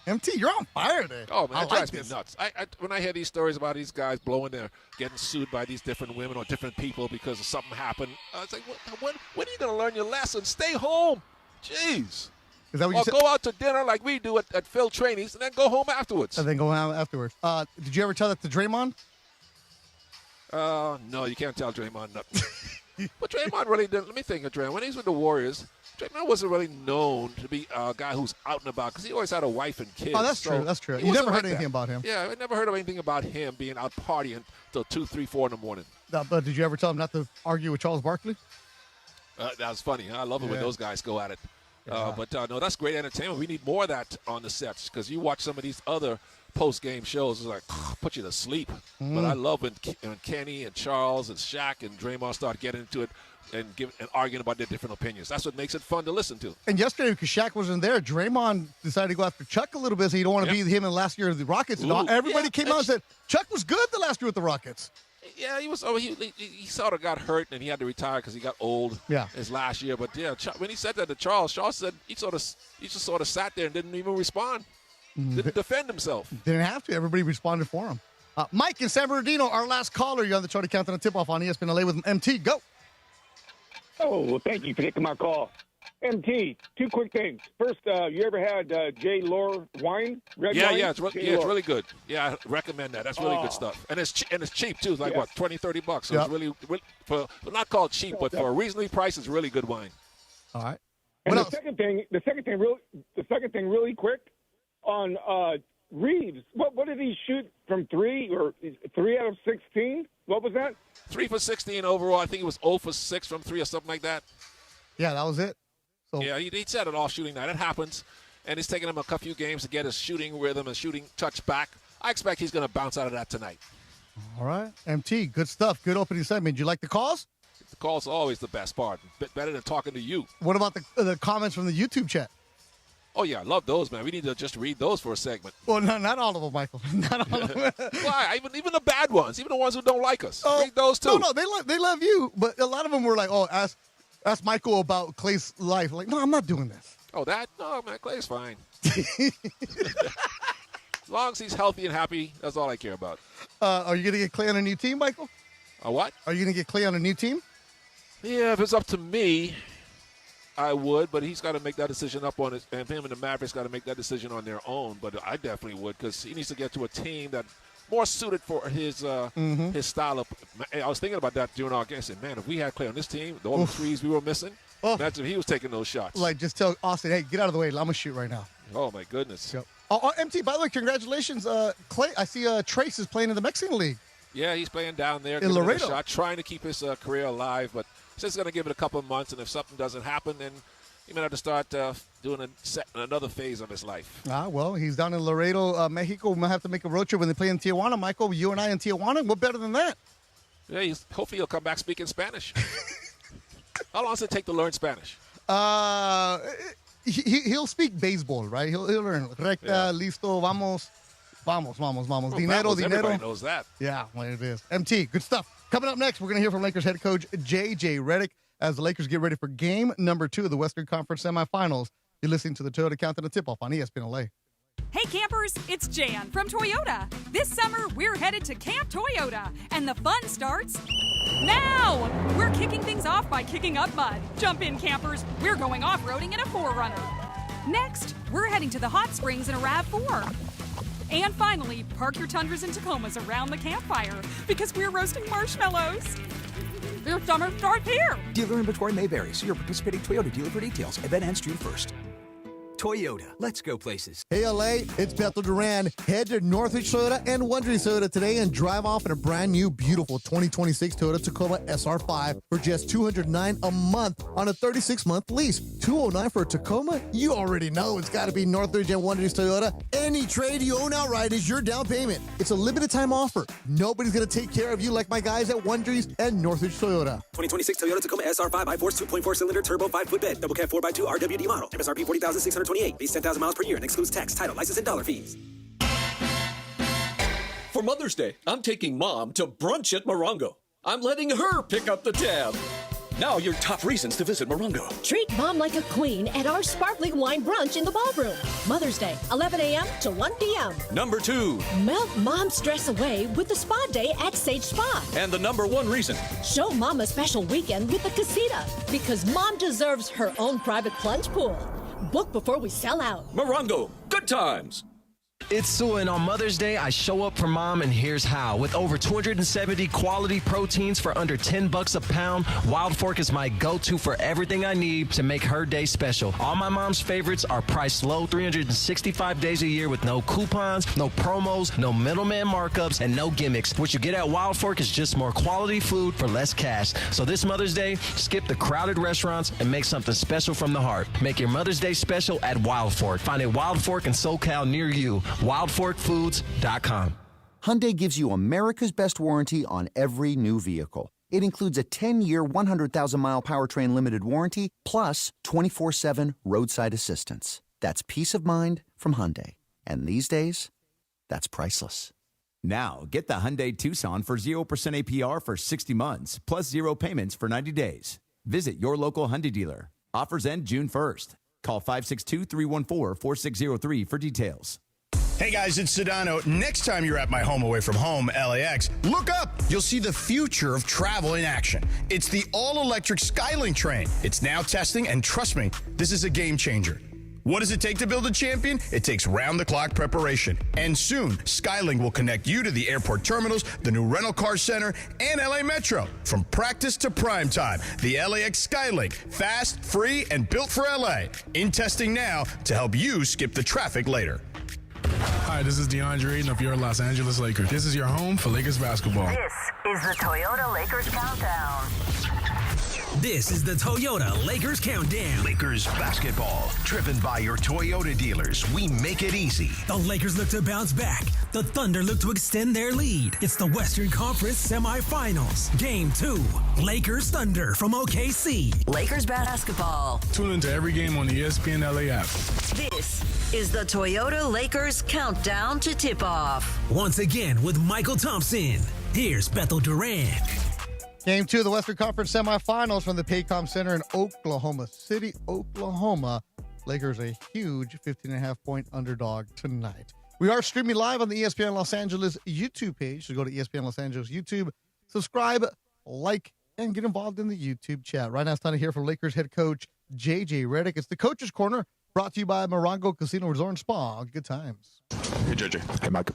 MT, you're on fire today. Oh, man, it drives me nuts. When I hear these stories about these guys getting sued by these different women or different people because something happened, I was like, when are you going to learn your lesson? Stay home. Jeez. Is that what you said? Go out to dinner like we do at Phil Trainees and then go home afterwards. Did you ever tell that to Draymond? No, you can't tell Draymond nothing. But Draymond really didn't. Let me think of Draymond. When he was with the Warriors, Draymond wasn't really known to be a guy who's out and about because he always had a wife and kids. Oh, that's true. That's true. You never heard anything about him. Yeah, I never heard of anything about him being out partying till 2, 3, 4 in the morning. But did you ever tell him not to argue with Charles Barkley? That was funny. I love it when those guys go at it. But no, that's great entertainment. We need more of that on the sets because you watch some of these other post-game shows, it's like put you to sleep. But I love when Kenny and Charles and Shaq and Draymond start getting into it. and arguing about their different opinions. That's what makes it fun to listen to. And yesterday, because Shaq wasn't there, Draymond decided to go after Chuck a little bit, so you don't want to be him in last year of the Rockets. And everybody came out and said, Chuck was good the last year with the Rockets. Yeah, he was. He sort of got hurt and he had to retire because he got old. His last year. But yeah, when he said that to Charles, Charles said he just sort of sat there and didn't even respond. Didn't defend himself. Didn't have to. Everybody responded for him. Mike in San Bernardino, our last caller. You're on the Charlie Countdown tip-off on ESPN LA with MT. Go. Oh, well, thank you for taking my call. MT, two quick things. First, you ever had J. Lore wine? Red wine? It's really good. Yeah, I recommend that. That's really good stuff. And it's cheap, too. It's like, what, $20, $30? So it's really not called cheap, but for a reasonably priced, it's really good wine. All right. And the second thing, really quick, on Reeves, what did he shoot from 3 or 3 out of 16? What was that? 3 for 16 overall. I think it was 0 for 6 from 3 or something like that. Yeah, that was it. So. Yeah, he set it off shooting night. It happens, and it's taken him a few games to get his shooting rhythm and shooting touch back. I expect he's going to bounce out of that tonight. All right. MT, good stuff. Good opening segment. Did you like the calls? The calls are always the best part. Better than talking to you. What about the comments from the YouTube chat? Oh, yeah, I love those, man. We need to just read those for a segment. Well, no, not all of them, Michael. Not all of them. Why? Even the bad ones, even the ones who don't like us. Read those, too. No, they love you. But a lot of them were like, oh, ask Michael about Clay's life. Like, no, I'm not doing this. Oh, that? No, man, Clay's fine. As long as he's healthy and happy, that's all I care about. Are you going to get Clay on a new team, Michael? A what? Are you going to get Clay on a new team? Yeah, if it's up to me, I would, but he's got to make that decision up on his, and him and the Mavericks got to make that decision on their own. But I definitely would, because he needs to get to a team that more suited for his style of. I was thinking about that during our game. I said, man, if we had Clay on this team, all the threes we were missing, imagine if he was taking those shots. Like, just tell Austin, hey, get out of the way. I'm going to shoot right now. Oh, my goodness. Yep. MT, by the way, congratulations. Clay, I see Trace is playing in the Mexican League. Yeah, he's playing down there. In Laredo. Shot, trying to keep his career alive, but he's going to give it a couple of months, and if something doesn't happen, then he might have to start doing another phase of his life. Well, he's down in Laredo, Mexico. We might have to make a road trip when they play in Tijuana. Michael, you and I in Tijuana, what better than that? Yeah, hopefully he'll come back speaking Spanish. How long does it take to learn Spanish? He'll speak baseball, right? He'll learn recta, listo, vamos. Vamos. Dinero. Everybody knows that. Yeah, well, it is. MT, good stuff. Coming up next, we're going to hear from Lakers head coach JJ Redick as the Lakers get ready for game number 2 of the Western Conference semifinals. You're listening to the Toyota Countdown Tip-Off on ESPN LA. Hey campers, it's Jan from Toyota. This summer, we're headed to Camp Toyota, and the fun starts now! We're kicking things off by kicking up mud. Jump in, campers. We're going off-roading in a 4Runner. Next, we're heading to the hot springs in a RAV4. And finally, park your Tundras and Tacomas around the campfire because we're roasting marshmallows. Your summer starts here. Dealer inventory may vary. See your participating Toyota dealer for details. Event ends June 1st. Toyota, let's go places. Hey LA, it's Beto Duran. Head to Northridge Toyota and Wondering Toyota today and drive off in a brand new, beautiful 2026 Toyota Tacoma SR5 for just $209 a month on a 36-month lease. $209 for a Tacoma? You already know it's got to be Northridge and Wondering Toyota. Any trade you own outright is your down payment. It's a limited time offer. Nobody's going to take care of you like my guys at Wondering and Northridge Toyota. 2026 Toyota Tacoma SR5 iForce 2.4-cylinder turbo 5-foot bed, double cab 4x2 RWD model. MSRP $40,628. Base 10,000 miles per year and excludes tax, title, license, and dollar fees. For Mother's Day, I'm taking Mom to brunch at Morongo. I'm letting her pick up the tab. Now your top reasons to visit Morongo. Treat Mom like a queen at our sparkling wine brunch in the ballroom. Mother's Day, 11 a.m. to 1 p.m. Number 2. Melt Mom's stress away with the spa day at Sage Spa. And the number 1 reason. Show Mom a special weekend with the Casita because Mom deserves her own private plunge pool. Book before we sell out. Morongo, good times. It's Sue, and on Mother's Day, I show up for Mom, and here's how. With over 270 quality proteins for under $10 a pound, Wild Fork is my go-to for everything I need to make her day special. All my mom's favorites are priced low 365 days a year with no coupons, no promos, no middleman markups, and no gimmicks. What you get at Wild Fork is just more quality food for less cash. So this Mother's Day, skip the crowded restaurants and make something special from the heart. Make your Mother's Day special at Wild Fork. Find a Wild Fork in SoCal near you. WildForkFoods.com. Hyundai gives you America's best warranty on every new vehicle. It includes a 10-year, 100,000-mile powertrain limited warranty, plus 24/7 roadside assistance. That's peace of mind from Hyundai. And these days, that's priceless. Now, get the Hyundai Tucson for 0% APR for 60 months, plus 0 payments for 90 days. Visit your local Hyundai dealer. Offers end June 1st. Call 562-314-4603 for details. Hey guys, it's Sedano. Next time you're at my home away from home, LAX, look up. You'll see the future of travel in action. It's the all-electric Skylink train. It's now testing, and trust me, this is a game changer. What does it take to build a champion? It takes round-the-clock preparation. And soon, Skylink will connect you to the airport terminals, the new rental car center, and LA Metro. From practice to prime time, the LAX Skylink. Fast, free, and built for LA. In testing now to help you skip the traffic later. Hi, this is DeAndre Ayton of your Los Angeles Lakers. This is your home for Lakers basketball. This is the Toyota Lakers Countdown. This is the Toyota Lakers Countdown. Lakers basketball, driven by your Toyota dealers. We make it easy. The Lakers look to bounce back. The Thunder look to extend their lead. It's the Western Conference semifinals. Game 2, Lakers Thunder from OKC. Lakers basketball. Tune into every game on the ESPN LA app. This is the Toyota Lakers Countdown to tip-off. Once again with Mychal Thompson. Here's Beto Duran. Game 2 of the Western Conference semifinals from the Pregame Center in Oklahoma City, Oklahoma. Lakers a huge 15.5-point underdog tonight. We are streaming live on the ESPN Los Angeles YouTube page. So go to ESPN Los Angeles YouTube, subscribe, like, and get involved in the YouTube chat. Right now it's time to hear from Lakers head coach JJ Redick. It's the Coach's Corner, brought to you by Morongo Casino Resort and Spa. Good times. Hey, JJ. Hey, Mike.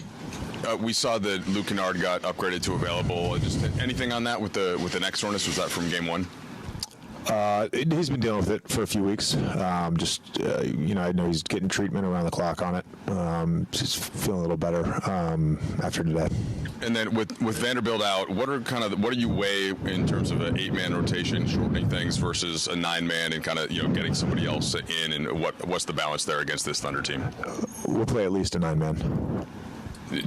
We saw that Luke Kennard got upgraded to available. Just anything on that with the neck soreness? Was that from game one? He's been dealing with it for a few weeks. I know he's getting treatment around the clock on it. Just feeling a little better after today. And then with Vanderbilt out, what do you weigh in terms of an 8-man rotation, shortening things versus a 9-man, and kind of getting somebody else in, and what's the balance there against this Thunder team? We'll play at least a 9-man.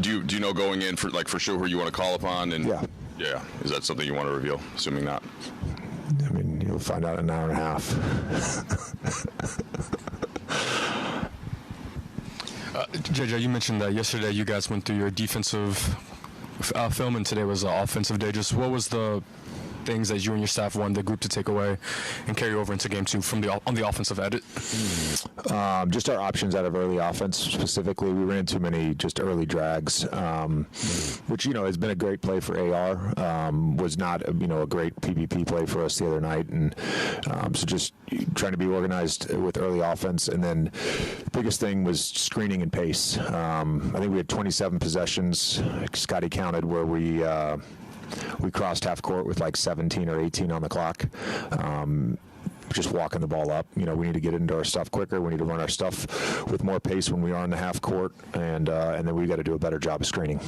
Do you know going in for sure who you want to call upon? And yeah. Is that something you want to reveal? Assuming not. I mean, you'll find out in an hour and a half. JJ, you mentioned that yesterday you guys went through your defensive film, and today was an offensive day. Just what was the things that you and your staff wanted the group to take away and carry over into game 2 on the offensive edit? Just our options out of early offense. Specifically, we ran too many just early drags, which has been a great play for AR. Was not a great PPP play for us the other night, and so just trying to be organized with early offense. And then biggest thing was screening and pace. I think we had 27 possessions. Scotty counted where we crossed half court with like 17 or 18 on the clock. Just walking the ball up. We need to get into our stuff quicker. We need to run our stuff with more pace when we are in the half court, and then we got to do a better job of screening.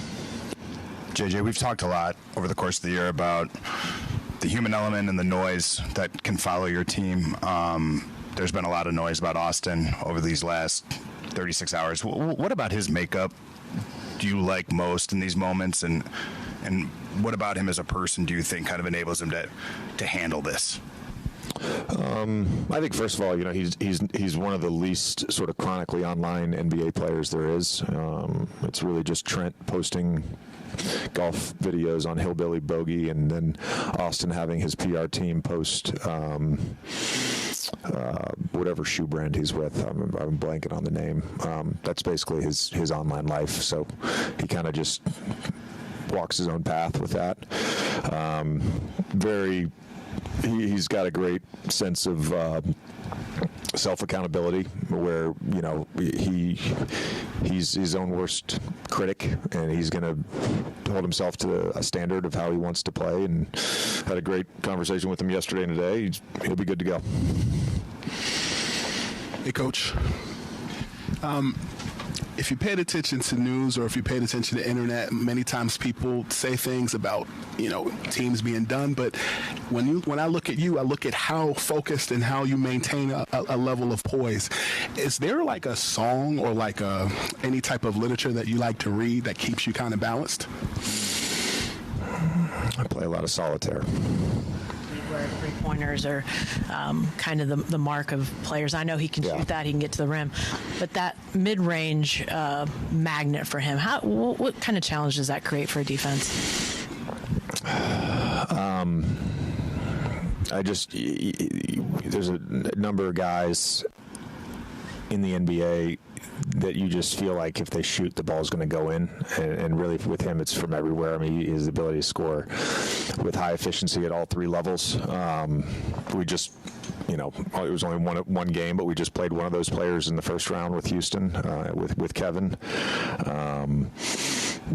JJ, we've talked a lot over the course of the year about the human element and the noise that can follow your team. There's been a lot of noise about Austin over these last 36 hours. What about his makeup do you like most in these moments, and what about him as a person do you think kind of enables him to handle this? I think first of all, he's one of the least sort of chronically online NBA players there is. It's really just Trent posting golf videos on Hillbilly Bogey, and then Austin having his PR team post whatever shoe brand he's with. I'm blanking on the name. That's basically his online life. So he kind of just walks his own path with that. He's got a great sense of self-accountability, where he's his own worst critic, and he's going to hold himself to a standard of how he wants to play. And had a great conversation with him yesterday and today. He'll be good to go. Hey, Coach. If you paid attention to news, or if you paid attention to internet, many times people say things about, teams being done. But when I look at you, I look at how focused and how you maintain a level of poise. Is there like a song or like any type of literature that you like to read that keeps you kind of balanced? I play a lot of solitaire. Where three-pointers are kind of the mark of players. I know he can shoot that, he can get to the rim, but that mid-range magnet for him, what kind of challenge does that create for a defense? There's a number of guys in the NBA that you just feel like if they shoot, the ball's going to go in. And really with him, it's from everywhere. I mean, his ability to score with high efficiency at all three levels. We just, it was only one game, but we just played one of those players in the first round with Houston, with Kevin.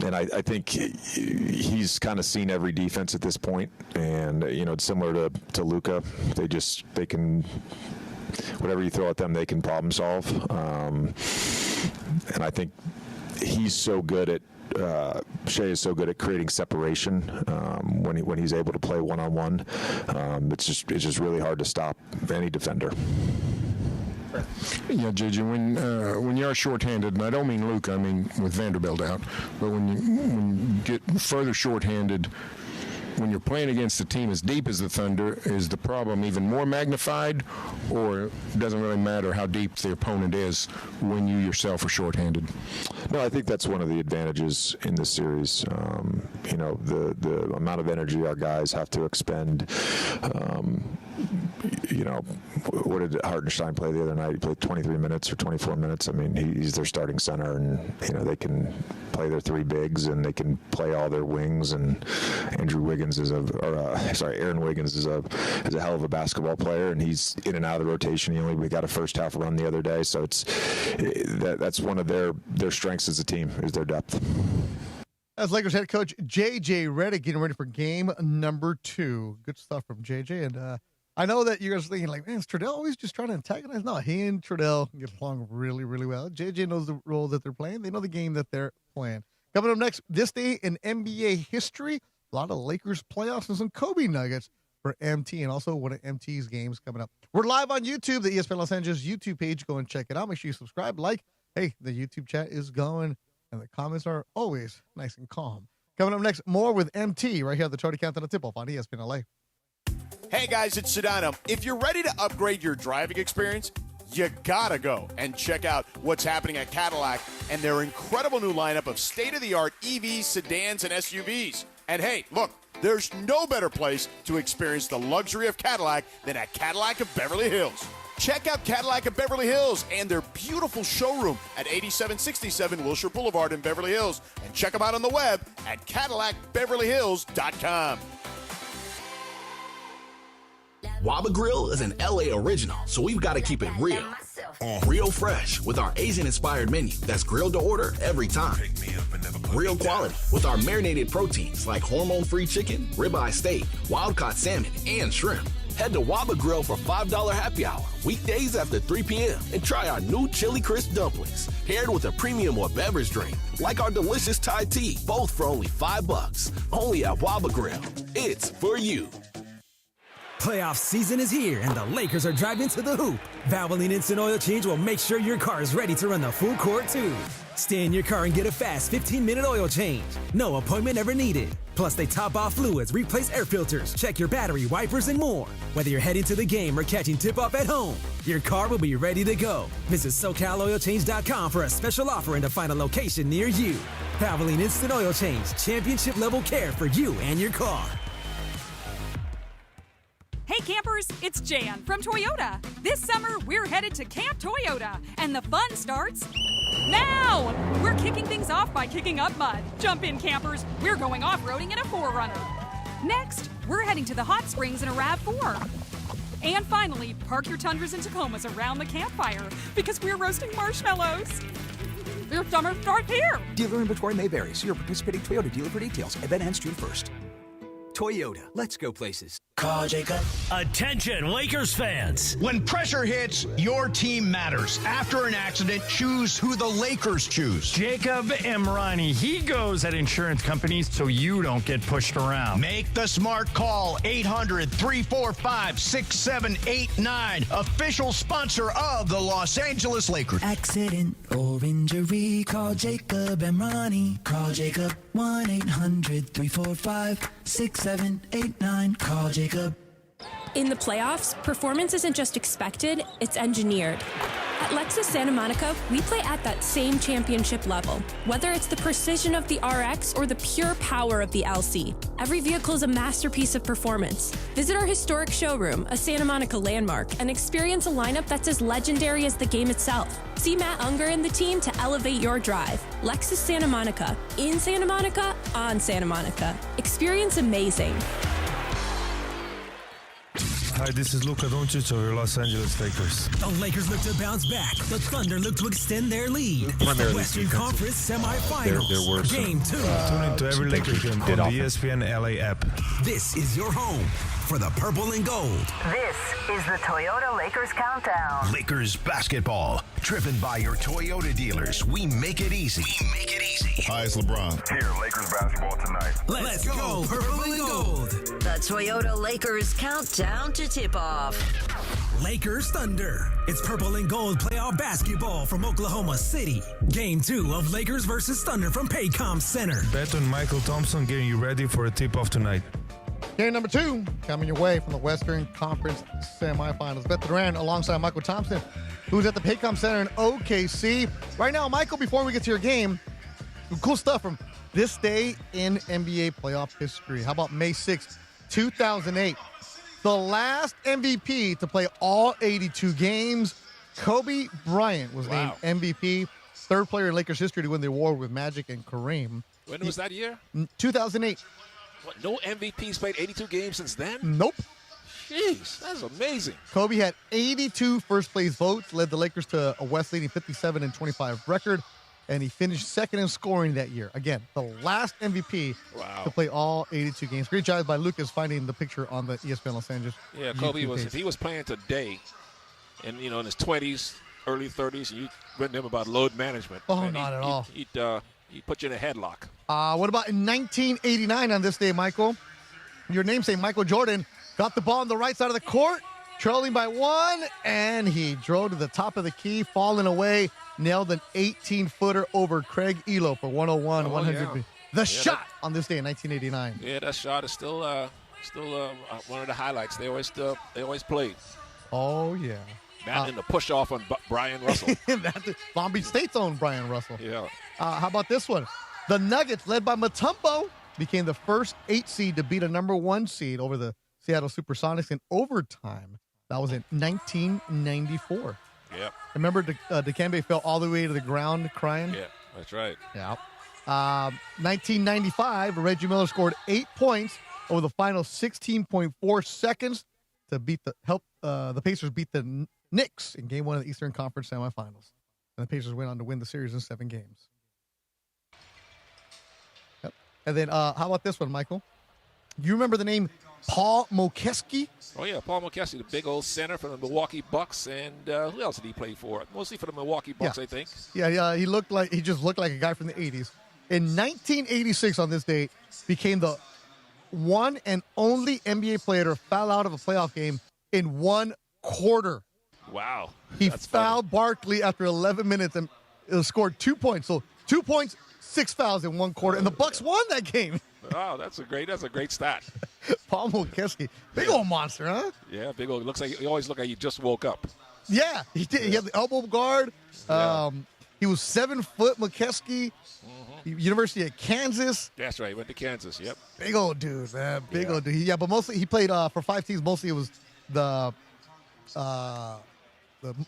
And I think he's kind of seen every defense at this point. And, it's similar to Luka. They can, whatever you throw at them, they can problem solve. And I think he's so good at, Shea is so good at creating separation when he's able to play one-on-one. It's just really hard to stop any defender. Yeah, JJ, when you are shorthanded, and I don't mean Luka, I mean with Vanderbilt out, but when you get further shorthanded, when you're playing against a team as deep as the Thunder, is the problem even more magnified, or it doesn't really matter how deep the opponent is when you yourself are shorthanded? No, I think that's one of the advantages in this series. The amount of energy our guys have to expend. What did Hartenstein play the other night? He played 23 minutes or 24 minutes. I mean, he's their starting center, and they can play their three bigs, and they can play all their wings. And Aaron Wiggins is a hell of a basketball player, and he's in and out of the rotation. We got a first half run the other day, so that's one of their strengths as a team is their depth. That's Lakers head coach JJ Redick getting ready for game number 2. Good stuff from JJ. And I know that you guys are thinking, like, man, is Trudell always just trying to antagonize? No, he and Trudell get along really, really well. JJ knows the role that they're playing. They know the game that they're playing. Coming up next, this day in NBA history, a lot of Lakers playoffs and some Kobe nuggets for MT, and also one of MT's games coming up. We're live on YouTube, the ESPN Los Angeles YouTube page. Go and check it out. Make sure you subscribe, like. Hey, the YouTube chat is going, and the comments are always nice and calm. Coming up next, more with MT right here at the Charlie Countdown Tip-Off on ESPN LA. Hey guys, it's Sedano. If you're ready to upgrade your driving experience, you gotta go and check out what's happening at Cadillac and their incredible new lineup of state-of-the-art EVs, sedans, and SUVs. And hey, look, there's no better place to experience the luxury of Cadillac than at Cadillac of Beverly Hills. Check out Cadillac of Beverly Hills and their beautiful showroom at 8767 Wilshire Boulevard in Beverly Hills. And check them out on the web at CadillacBeverlyHills.com. Waba Grill is an LA original, so we've got to keep it real. Real fresh with our Asian-inspired menu that's grilled to order every time. Real quality with our marinated proteins like hormone-free chicken, ribeye steak, wild-caught salmon, and shrimp. Head to Waba Grill for $5 happy hour, weekdays after 3 p.m. and try our new Chili Crisp dumplings, paired with a premium or beverage drink, like our delicious Thai tea, both for only $5. Only at Waba Grill. It's for you. Playoff season is here, and the Lakers are driving to the hoop. Valvoline Instant Oil Change will make sure your car is ready to run the full court, too. Stay in your car and get a fast 15-minute oil change. No appointment ever needed. Plus, they top off fluids, replace air filters, check your battery, wipers, and more. Whether you're heading to the game or catching tip-off at home, your car will be ready to go. Visit SoCalOilChange.com for a special offer and to find a location near you. Valvoline Instant Oil Change, championship-level care for you and your car. Hey campers, it's Jan from Toyota. This summer, we're headed to Camp Toyota, and the fun starts now! We're kicking things off by kicking up mud. Jump in, campers. We're going off-roading in a 4Runner. Next, we're heading to the hot springs in a RAV4. And finally, park your Tundras and Tacomas around the campfire because we're roasting marshmallows. Your summer starts here! Dealer inventory may vary. See your participating Toyota dealer for details. Event ends June 1st. Toyota, let's go places. Call Jacob. Attention, Lakers fans. When pressure hits, your team matters. After an accident, choose who the Lakers choose. Jacob Emrani. He goes at insurance companies so you don't get pushed around. Make the smart call. 800-345-6789. Official sponsor of the Los Angeles Lakers. Accident or injury, call Jacob Emrani. Call Jacob 1-800-345 6, 7, 8, 9. Call Jacob. In the playoffs, performance isn't just expected, it's engineered. At Lexus Santa Monica, we play at that same championship level. Whether it's the precision of the RX or the pure power of the LC, every vehicle is a masterpiece of performance. Visit our historic showroom, a Santa Monica landmark, and experience a lineup that's as legendary as the game itself. See Matt Unger and the team to elevate your drive. Lexus Santa Monica. In Santa Monica, on Santa Monica. Experience amazing. Hi, this is Luka Doncic of your Los Angeles Lakers. The Lakers look to bounce back. The Thunder look to extend their lead. It's the Western Conference semifinals. There were Game 2. Tune into every Lakers game on the ESPN LA app. This is your home for the purple and gold. This is the Toyota Lakers Countdown. Lakers basketball, driven by your Toyota dealers. We make it easy. Hi, it's LeBron. Here, Lakers basketball tonight. Let's go, purple and gold. The Toyota Lakers Countdown to tip-off. Lakers Thunder. It's purple and gold playoff basketball from Oklahoma City. Game 2 of Lakers versus Thunder from Pregame Center. Beto and Mychal Thompson getting you ready for a tip-off tonight. Game number 2 coming your way from the Western Conference semifinals. Beto Duran alongside Mychal Thompson, who's at the Paycom Center in OKC. Right now, Mychal, before we get to your game, some cool stuff from this day in NBA playoff history. How about May 6th, 2008? The last MVP to play all 82 games, Kobe Bryant was named MVP. Third player in Lakers history to win the award with Magic and Kareem. When was that year? 2008. What, no MVPs played 82 games since then? Nope. Jeez, that's amazing. Kobe had 82 first-place votes, led the Lakers to a West-leading 57-25 record, and he finished second in scoring that year. Again, the last MVP to play all 82 games. Great job by Lucas finding the picture on the ESPN Los Angeles. Yeah, Kobe was, if he was playing today, and in his 20s, early 30s, and you went to him about load management. Oh, not at all. He'd put you in a headlock. What about in 1989 on this day, Mychal? Your namesake, Michael Jordan, got the ball on the right side of the court, trailing by 1, and he drove to the top of the key, falling away, nailed an 18-footer over Craig Elo for 101, 100. Yeah. The shot on this day in 1989. Yeah, that shot is still one of the highlights. They always played. Oh, yeah. That and the push-off on Brian Russell. Long Beach State's own Brian Russell. Yeah. How about this one? The Nuggets, led by Mutombo, became the first 8 seed to beat a number 1 seed over the Seattle Supersonics in overtime. That was in 1994. Yep. Remember, Dikembe fell all the way to the ground crying? Yeah, that's right. Yeah. 1995, Reggie Miller scored 8 points over the final 16.4 seconds to help the Pacers beat the Knicks in Game 1 of the Eastern Conference semifinals. And the Pacers went on to win the series in 7 games. Yep. And then how about this one, Mychal? You remember the name Paul Mokeski? Oh, yeah, Paul Mokeski, the big old center for the Milwaukee Bucks. And who else did he play for? Mostly for the Milwaukee Bucks, I think. Yeah, he just looked like a guy from the 80s. In 1986, on this date, became the one and only NBA player to foul out of a playoff game in 1 quarter. Wow. He fouled Barkley after 11 minutes and scored 2 points. So 2 points, 6 fouls in 1 quarter, and the Bucks won that game. Wow, that's a great stat. Paul Mokeski, big old monster, huh? Yeah, big old. He always looked like he just woke up. Yeah, he did. He had the elbow guard. Yeah. He was 7 foot, Mokeski. University of Kansas. That's right. He went to Kansas. Yep. Big old dude, man. Big old dude. Yeah, but mostly he played for 5 teams. Mostly it was the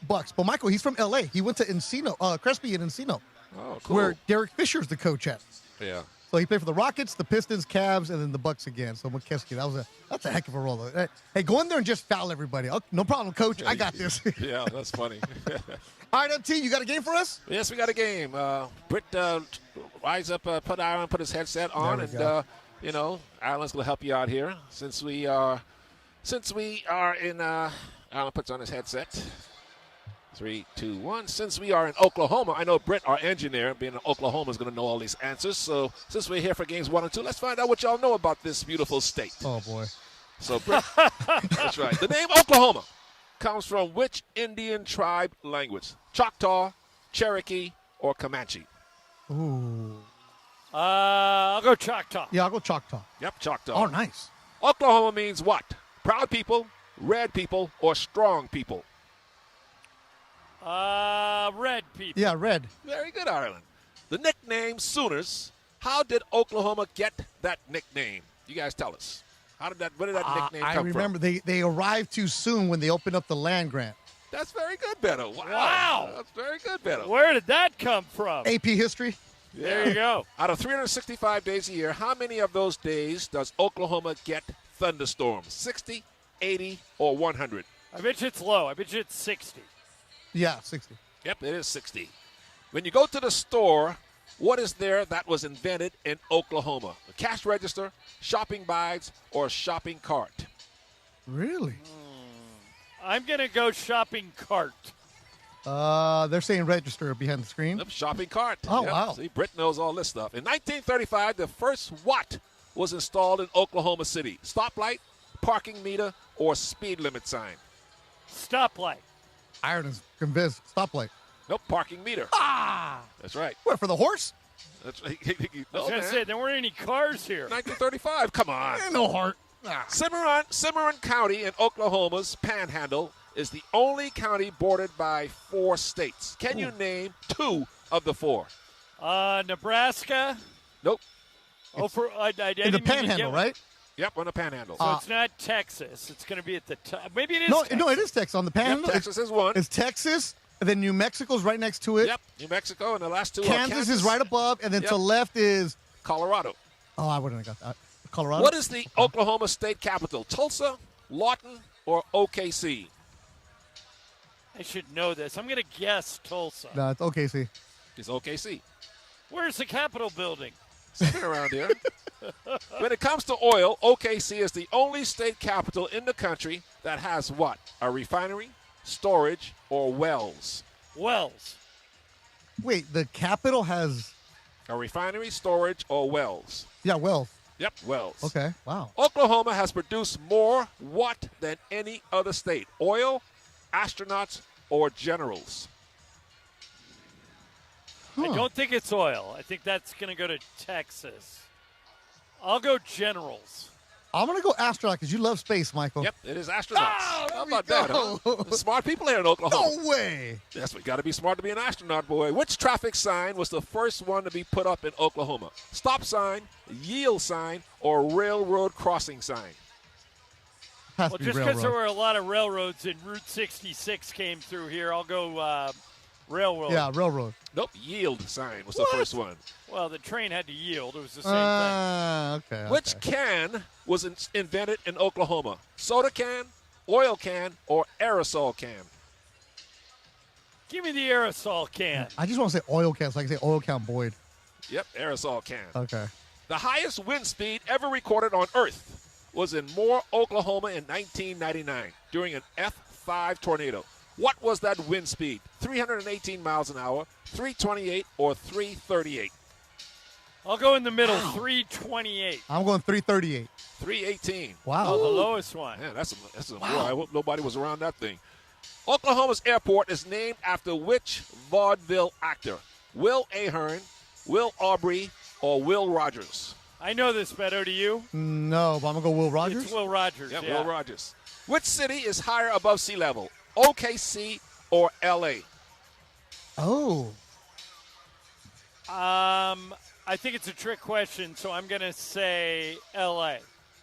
Bucks. But Mychal, he's from L.A. He went to Encino, Crespi in Encino, where Derek Fisher's the coach at. Yeah. So he played for the Rockets, the Pistons, Cavs, and then the Bucks again. So Mokeski, that's a heck of a role. Hey, go in there and just foul everybody. Okay, no problem, Coach. I got this. Yeah, that's funny. All right, MT, you got a game for us? Yes, we got a game. Britt, rise up, put his headset on, and Alan's gonna help you out here since we are in. Alan puts on his headset. 3, 2, 1. Since we are in Oklahoma, I know Britt, our engineer, being in Oklahoma, is going to know all these answers. So since we're here for games 1 and 2, let's find out what y'all know about this beautiful state. Oh, boy. So, Britt, that's right. The name Oklahoma comes from which Indian tribe language? Choctaw, Cherokee, or Comanche? Ooh. I'll go Choctaw. Yeah, I'll go Choctaw. Yep, Choctaw. Oh, nice. Oklahoma means what? Proud people, red people, or strong people? Red people. Yeah, red. Very good, Ireland. The nickname Sooners. How did Oklahoma get that nickname? You guys tell us. Where did that nickname come from? I remember they arrived too soon when they opened up the land grant. That's very good, Beto. Wow. That's very good, Beto. Where did that come from? AP history. Yeah. There you go. Out of 365 days a year, how many of those days does Oklahoma get thunderstorms? 60, 80, or 100? I bet you it's low. I bet you it's 60. Yeah, 60. Yep, it is 60. When you go to the store, what is there that was invented in Oklahoma? A cash register, shopping bags, or a shopping cart? Really? I'm going to go shopping cart. They're saying register behind the screen. Yep, shopping cart. Oh, Yep. wow. See, Britt knows all this stuff. In 1935, the first what was installed in Oklahoma City? Stoplight, parking meter, or speed limit sign? Stoplight. Iron is convinced. Stoplight. Nope, parking meter. Ah! That's right. What, for the horse? That's right. I was going to say, there weren't any cars here. 1935. Come on. No heart. Cimarron County in Oklahoma's Panhandle is the only county bordered by 4 states. Can you name 2 of the 4? Nebraska. Nope. I In the Panhandle, right? Yep, on the Panhandle. So it's not Texas. It's going to be at the top. Maybe it is. No, Texas. no, it is Texas on the Panhandle. Yep, Texas is one. It's Texas, and then New Mexico's right next to it. Yep, New Mexico, and the last 2 are Kansas is right above, and then to the left is Colorado. Oh, I wouldn't have got that. Colorado. What is the Oklahoma state capital? Tulsa, Lawton, or OKC? I should know this. I'm going to guess Tulsa. No, it's OKC. It's OKC. Where's the Capitol building? Somewhere around here. When it comes to oil, OKC is the only state capital in the country that has what? A refinery, storage, or wells? Wells. Wait, the capital has a refinery, storage, or wells? Yeah, wells. Yep, wells. Okay, wow. Oklahoma has produced more what than any other state? Oil, astronauts, or generals? I don't think it's oil. I think that's going to go to Texas. I'll go generals. I'm going to go astronaut because you love space, Michael. Yep, it is astronauts. Oh, How about that, huh? Smart people here in Oklahoma. No way. Yes, we got to be smart to be an astronaut, boy. Which traffic sign was the first one to be put up in Oklahoma? Stop sign, yield sign, or railroad crossing sign? Well, just because there were a lot of railroads and Route 66 came through here, I'll go railroad. Yeah, railroad. Nope, yield sign was the first one. Well, the train had to yield. It was the same thing. Okay. Which can was invented in Oklahoma? Soda can, oil can, or aerosol can? Give me the aerosol can. I just want to say oil can, so I can say oil can Boyd. Yep, aerosol can. Okay. The highest wind speed ever recorded on Earth was in Moore, Oklahoma in 1999 during an F5 tornado. What was that wind speed? 318 miles an hour, 328, or 338? I'll go in the middle, 328. I'm going 338. 318. Wow. Oh, the lowest one. Man, that's a boy, I hope nobody was around that thing. Oklahoma's airport is named after which vaudeville actor? Will Ahern, Will Aubrey, or Will Rogers? I know this, Beto. Do you? No, but I'm going to go Will Rogers. It's Will Rogers, Yeah, yeah. Will Rogers. Which city is higher above sea level? OKC or L.A.? Oh. I think it's a trick question, so I'm going to say L.A.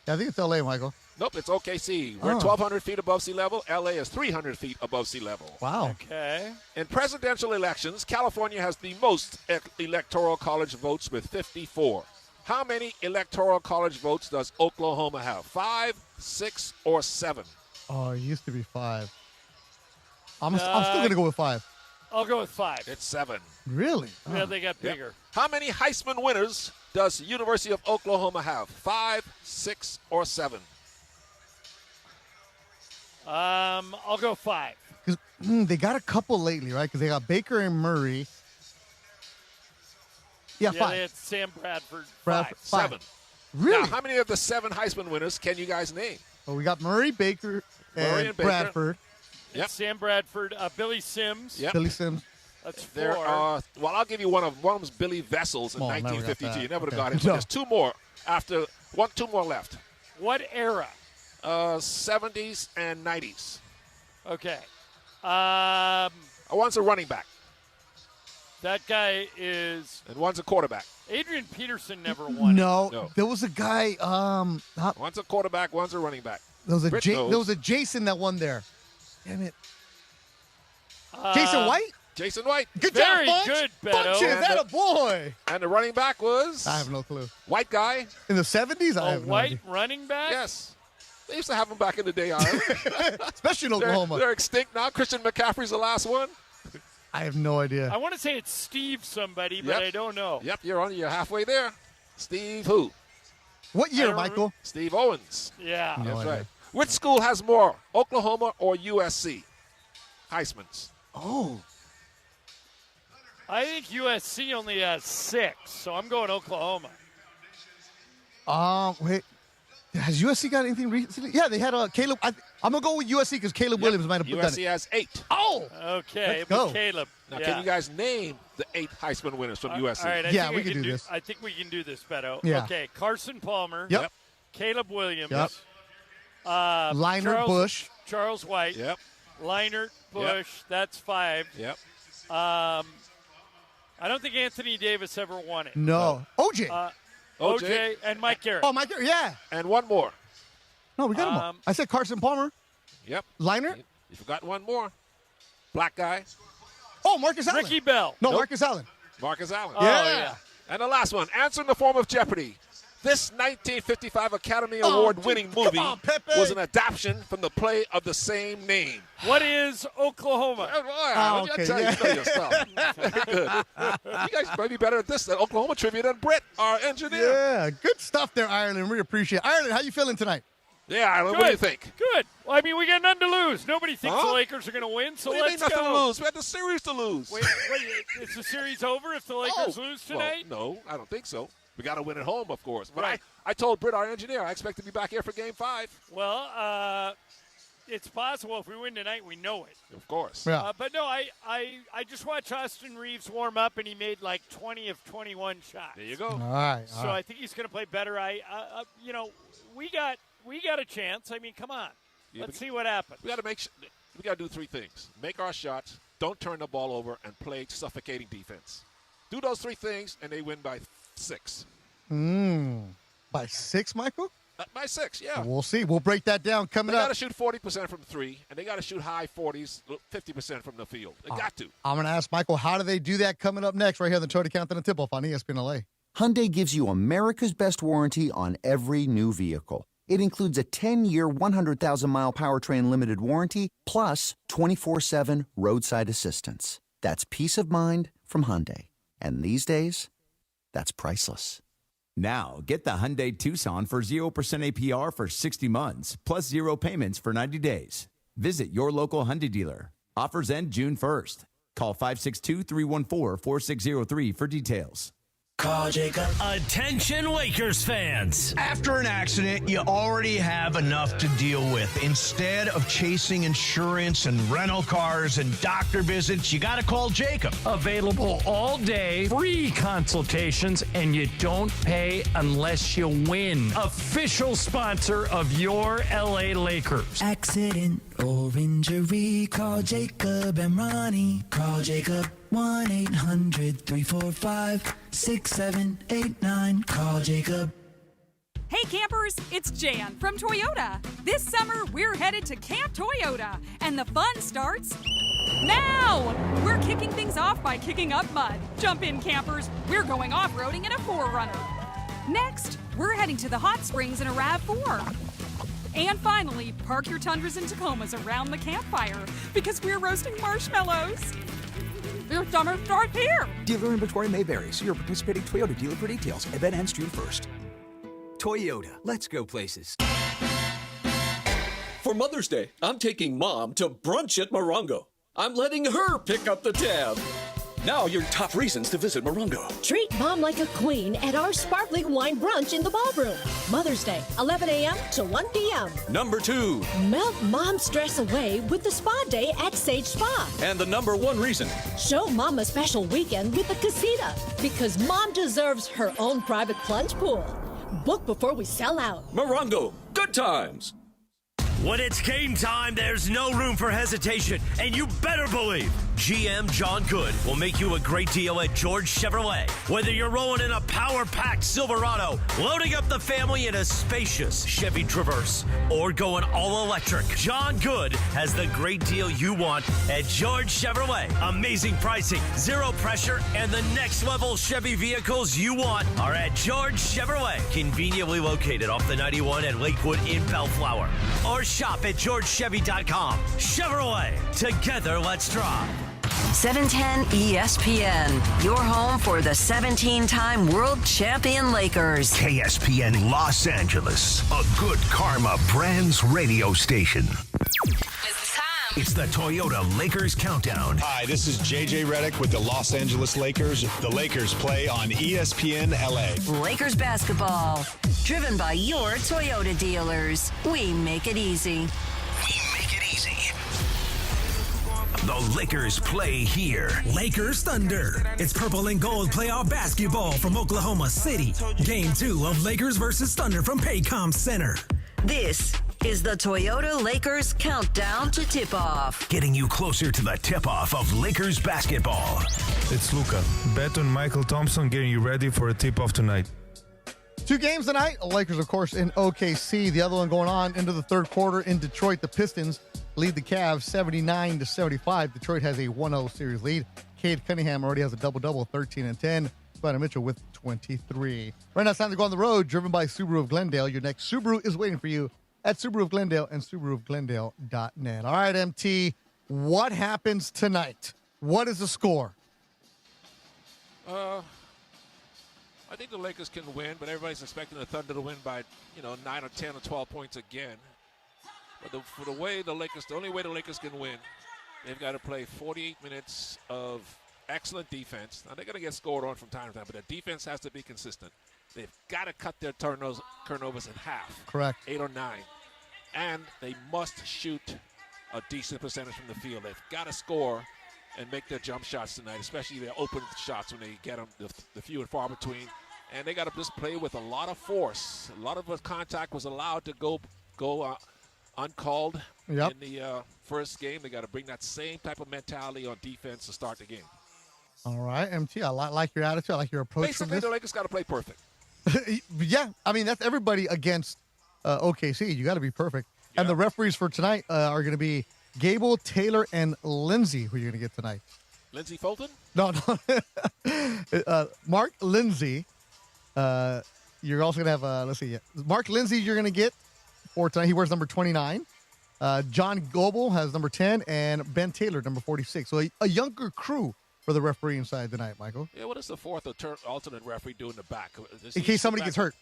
Yeah, I think it's L.A., Michael. Nope, it's OKC. We're 1,200 feet above sea level. L.A. is 300 feet above sea level. Wow. Okay. In presidential elections, California has the most electoral college votes with 54. How many electoral college votes does Oklahoma have? 5, 6, or 7? Oh, it used to be 5. I'm still going to go with 5. I'll go with 5. It's 7. Really? Yeah, they got Yep. bigger. How many Heisman winners does University of Oklahoma have? 5, 6, or 7? I'll go 5. Because they got a couple lately, right? Because they got Baker and Murray. Yeah, 5. They had Sam Bradford. 5. 7. Really? Now, how many of the 7 Heisman winners can you guys name? Well, we got Murray, Baker, and Baker. Bradford. Yep. Sam Bradford, Billy Sims. Yep. Billy Sims. That's There 4. are. Well, I'll give you one of them. One of them's Billy Vessels in 1952. You never would have got him. There's 2 more after 2 more left. What era? 70s and 90s. Okay. One's a running back. That guy is. And one's a quarterback. Adrian Peterson never won. No, there was a guy. One's a quarterback, one's a running back. There was a Jason that won there. Damn it. Jason White? Jason White. Good Very job, Bunch. good, Beto. Bunch, is that a boy? And the running back was? I have no clue. White guy. In the 70s? I have no white idea. running back? Yes. They used to have them back in the day, Ireland. Especially in Oklahoma. They're extinct now. Christian McCaffrey's the last one. I have no idea. I want to say it's Steve somebody, but I don't know. Yep, you're halfway there. Steve who? What year, Michael? Steve Owens. Yeah. No That's idea. right. Which school has more, Oklahoma or USC? Heisman's. Oh. I think USC only has 6, so I'm going Oklahoma. Wait. Has USC got anything recently? Yeah, they had Caleb. I'm going to go with USC because Caleb Williams might have put that. USC has 8. Oh! Okay, Let's go. Caleb. Now, can you guys name the 8 Heisman winners from USC? All right, we can do this. I think we can do this, Beto. Yeah. Okay, Carson Palmer. Yep. Caleb Williams. Yep. Leinart Bush. Charles White. Yep. Leinart Bush. That's 5. Yep. I don't think Anthony Davis ever won it. No. OJ. OJ and Mike Garrett. Oh, Mike Garrett, yeah. And one more. No, we got him all. I said Carson Palmer. Yep. Leinart. You forgot one more. Black guy. Oh, Marcus Allen. Ricky Bell. No, Marcus Allen. Marcus Allen. Yeah. And the last one. Answer in the form of Jeopardy. This 1955 Academy Award-winning movie was an adaptation from the play of the same name. What is Oklahoma? I tell you, you know your stuff. Good. You guys might be better at this than Oklahoma trivia than Britt, our engineer. Yeah, good stuff there, Ireland. We appreciate it. Ireland, how you feeling tonight? Yeah, Ireland, what do you think? Good. Well, I mean, we got nothing to lose. Nobody thinks the Lakers are going to win, so what do you let's mean nothing go. to lose? We had the series to lose. Wait, is the series over if the Lakers lose tonight? Well, no, I don't think so. We got to win at home, of course. But Right. I told Britt, our engineer, I expect to be back here for Game 5. Well, it's possible if we win tonight, we know it. Of course. Yeah. But no, I just watched Austin Reeves warm up, and he made like 20 of 21 shots. There you go. All right. So I think he's going to play better. We got a chance. I mean, come on. Yeah, Let's see what happens. We got to do 3 things. Make our shots, don't turn the ball over, and play suffocating defense. Do those 3 things, and they win by 6. By 6, Michael? By 6, yeah. We'll see. We'll break that down coming They up. got to shoot 40% from 3, and they got to shoot high 40s, 50% from the field. They got to. I'm going to ask Michael, how do they do that coming up next right here on the Toyota Countdown Tip-Off on ESPN LA? Hyundai gives you America's best warranty on every new vehicle. It includes a 10-year, 100,000-mile powertrain limited warranty, plus 24/7 roadside assistance. That's peace of mind from Hyundai. And these days, that's priceless. Now, get the Hyundai Tucson for 0% APR for 60 months, plus 0 payments for 90 days. Visit your local Hyundai dealer. Offers end June 1st. Call 562-314-4603 for details. Call Jacob. Attention Lakers fans. After an accident, you already have enough to deal with. Instead of chasing insurance and rental cars and doctor visits, you got to call Jacob. Available all day, free consultations, and you don't pay unless you win. Official sponsor of your LA Lakers. Accident or injury, call Jacob and Ronnie. Call Jacob 1-800-345-6789. Call Jacob. Hey campers, it's Jan from Toyota. This summer, we're headed to Camp Toyota, and the fun starts now! We're kicking things off by kicking up mud. Jump in, campers. We're going off-roading in a 4Runner. Next, we're heading to the hot springs in a RAV4. And finally, park your Tundras and Tacomas around the campfire because we're roasting marshmallows. Your summer starts here. Dealer inventory may vary. See your participating Toyota dealer for details. Event ends June 1st. Toyota. Let's go places. For Mother's Day, I'm taking Mom to brunch at Morongo. I'm letting her pick up the tab. Now your top reasons to visit Morongo. Treat Mom like a queen at our sparkling wine brunch in the ballroom. Mother's Day, 11 a.m. to 1 p.m. Number 2. Melt Mom's stress away with the spa day at Sage Spa. And the number 1 reason. Show Mom a special weekend with the casita because Mom deserves her own private plunge pool. Book before we sell out. Morongo, good times. When it's game time, there's no room for hesitation, and you better believe GM John Good will make you a great deal at George Chevrolet. Whether you're rolling in a power-packed Silverado, loading up the family in a spacious Chevy Traverse, or going all electric, John Good has the great deal you want at George Chevrolet. Amazing pricing, zero pressure, and the next level Chevy vehicles you want are at George Chevrolet, conveniently located off the 91 at Lakewood in Bellflower. Or shop at georgechevy.com. Chevrolet, together let's drive. 710 ESPN, your home for the 17-time world champion Lakers. KSPN Los Angeles, a good karma brands radio station. It's the Toyota Lakers Countdown. Hi, this is JJ Redick with the Los Angeles Lakers. The Lakers play on ESPN LA. Lakers basketball, driven by your Toyota dealers. We make it easy. We make it easy. The Lakers play here. Lakers Thunder. It's purple and gold playoff basketball from Oklahoma City. Game 2 of Lakers versus Thunder from Paycom Center. This is the Toyota Lakers Countdown to Tip-Off. Getting you closer to the tip-off of Lakers basketball. It's Luka. Beto and Mychal Thompson getting you ready for a tip-off tonight. 2 games tonight. Lakers, of course, in OKC. The other one going on into the third quarter in Detroit. The Pistons lead the Cavs 79-75. Detroit has a 1-0 series lead. Cade Cunningham already has a double-double, 13 and 10. Spider Mitchell with 23. Right now it's time to go on the road, driven by Subaru of Glendale. Your next Subaru is waiting for you at Subaru of Glendale and SubaruofGlendale.net. All right, MT, what happens tonight? What is the score? I think the Lakers can win, but everybody's expecting the Thunder to win by, 9 or 10 or 12 points again. But the only way the Lakers can win, they've got to play 48 minutes of excellent defense. Now, they're going to get scored on from time to time, but the defense has to be consistent. They've got to cut their turnovers in half. Correct. 8 or 9. And they must shoot a decent percentage from the field. They've got to score and make their jump shots tonight, especially their open shots when they get them, the few and far between. And they got to just play with a lot of force. A lot of contact was allowed to go uncalled in the first game. They got to bring that same type of mentality on defense to start the game. All right, MT, I like your attitude. I like your approach. Basically, the Lakers got to play perfect. Yeah, I mean, that's everybody against OKC. You got to be perfect. Yeah. And the referees for tonight are going to be Gable, Taylor, and Lindsay, who you're going to get tonight. Lindsay Fulton? No. Mark Lindsay. You're also going to have, Mark Lindsay you're going to get for tonight. He wears number 29. John Goble has number 10, and Ben Taylor, number 46. So a younger crew for the refereeing side tonight, Michael. Yeah, what does the fourth alternate referee do in the back? In case somebody gets hurt.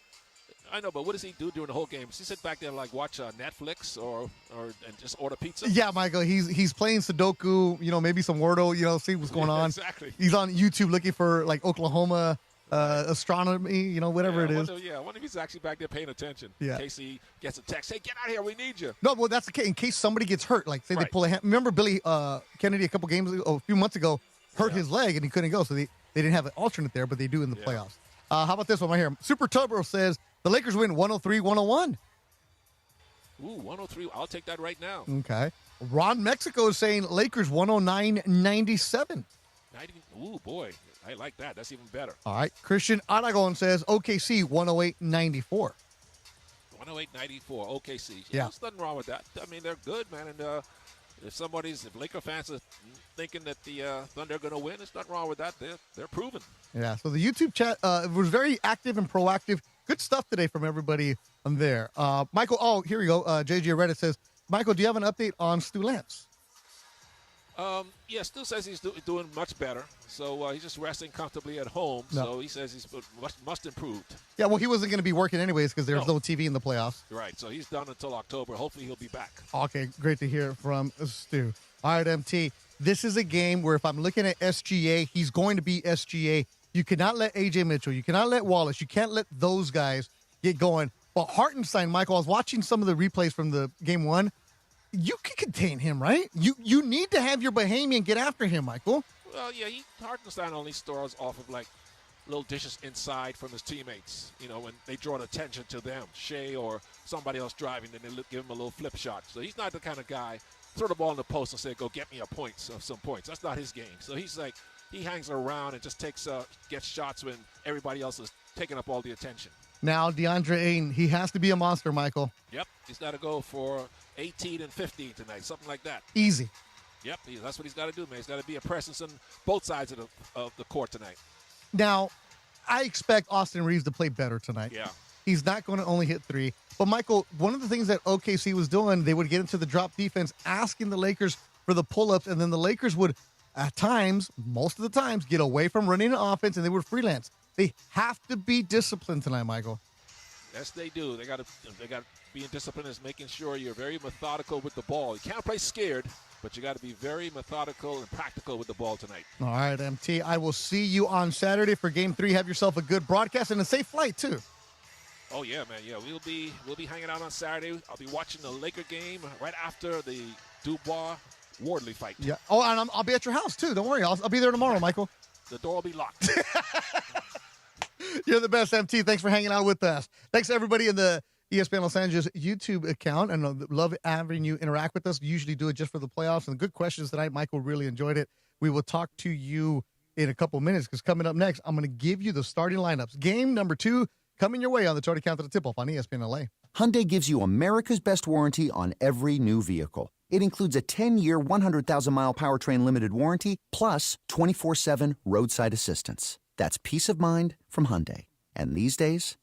I know, but what does he do during the whole game? Does he sit back there and watch Netflix or and just order pizza? Yeah, Michael, he's playing Sudoku, maybe some Wordle, see what's going on. Exactly. He's on YouTube looking for Oklahoma astronomy, whatever it is. I wonder if he's actually back there paying attention. Yeah. In case he gets a text, hey, get out of here, we need you. No, well, that's the case. In case somebody gets hurt, say they pull a hand. Remember Billy Kennedy a few months ago hurt his leg and he couldn't go, so they didn't have an alternate there, but they do in the playoffs. How about this one right here? Super Tubro says the Lakers win 103-101. Ooh, 103. I'll take that right now. Okay. Ron Mexico is saying Lakers 109-97. Ooh, boy. I like that. That's even better. All right. Christian Aragon says OKC 108-94. 108-94, OKC. Yeah. There's nothing wrong with that. I mean, they're good, man. And if Laker fans are thinking that the Thunder are going to win, there's nothing wrong with that. They're proven. Yeah. So the YouTube chat was very active and proactive. Good stuff today from everybody on there. Michael, here we go. JJ Redick says, Michael, do you have an update on Stu Lance? Yeah, Stu says he's doing much better. So he's just resting comfortably at home. No. So he says he's much improved. Yeah, well, he wasn't going to be working anyways because there's no TV in the playoffs. Right. So he's done until October. Hopefully he'll be back. Okay, great to hear from Stu. All right, MT. This is a game where if I'm looking at SGA, he's going to be SGA. You cannot let A.J. Mitchell. You cannot let Wallace. You can't let those guys get going. But Hartenstein, Michael, I was watching some of the replays from the game one. You can contain him, right? You need to have your Bahamian get after him, Michael. Well, yeah, Hartenstein only stores off of, like, little dishes inside from his teammates. You know, when they draw attention to them, Shea or somebody else driving, then they give him a little flip shot. So he's not the kind of guy, throw the ball in the post and say, go get me some points. That's not his game. So he's like, he hangs around and just gets shots when everybody else is taking up all the attention. Now, DeAndre Ayton, he has to be a monster, Michael. Yep, he's got to go for 18 and 15 tonight, something like that. Easy. Yep, that's what he's got to do, man. He's got to be a presence on both sides of the court tonight. Now, I expect Austin Reeves to play better tonight. Yeah. He's not going to only hit three. But, Michael, one of the things that OKC was doing, they would get into the drop defense, asking the Lakers for the pull-ups, and then the Lakers would, at times, most of the times, get away from running an offense, and they would freelance. They have to be disciplined tonight, Michael. Yes, they do. They got to be in discipline is making sure you're very methodical with the ball. You can't play scared, but you got to be very methodical and practical with the ball tonight. All right, MT. I will see you on Saturday for Game 3. Have yourself a good broadcast and a safe flight, too. Oh, yeah, man. Yeah, we'll be hanging out on Saturday. I'll be watching the Laker game right after the Dubois-Wardley fight. Yeah. Oh, and I'll be at your house, too. Don't worry. I'll be there tomorrow, Michael. The door will be locked. You're the best, MT. Thanks for hanging out with us. Thanks to everybody in the ESPN Los Angeles YouTube account. And love having you interact with us. We usually do it just for the playoffs. And good questions tonight. Michael really enjoyed it. We will talk to you in a couple minutes because coming up next, I'm going to give you the starting lineups. Game number 2 coming your way on the Toyota Count to the Tip-Off on ESPN LA. Hyundai gives you America's best warranty on every new vehicle. It includes a 10-year, 100,000-mile powertrain limited warranty, plus 24/7 roadside assistance. That's peace of mind from Hyundai. And these days,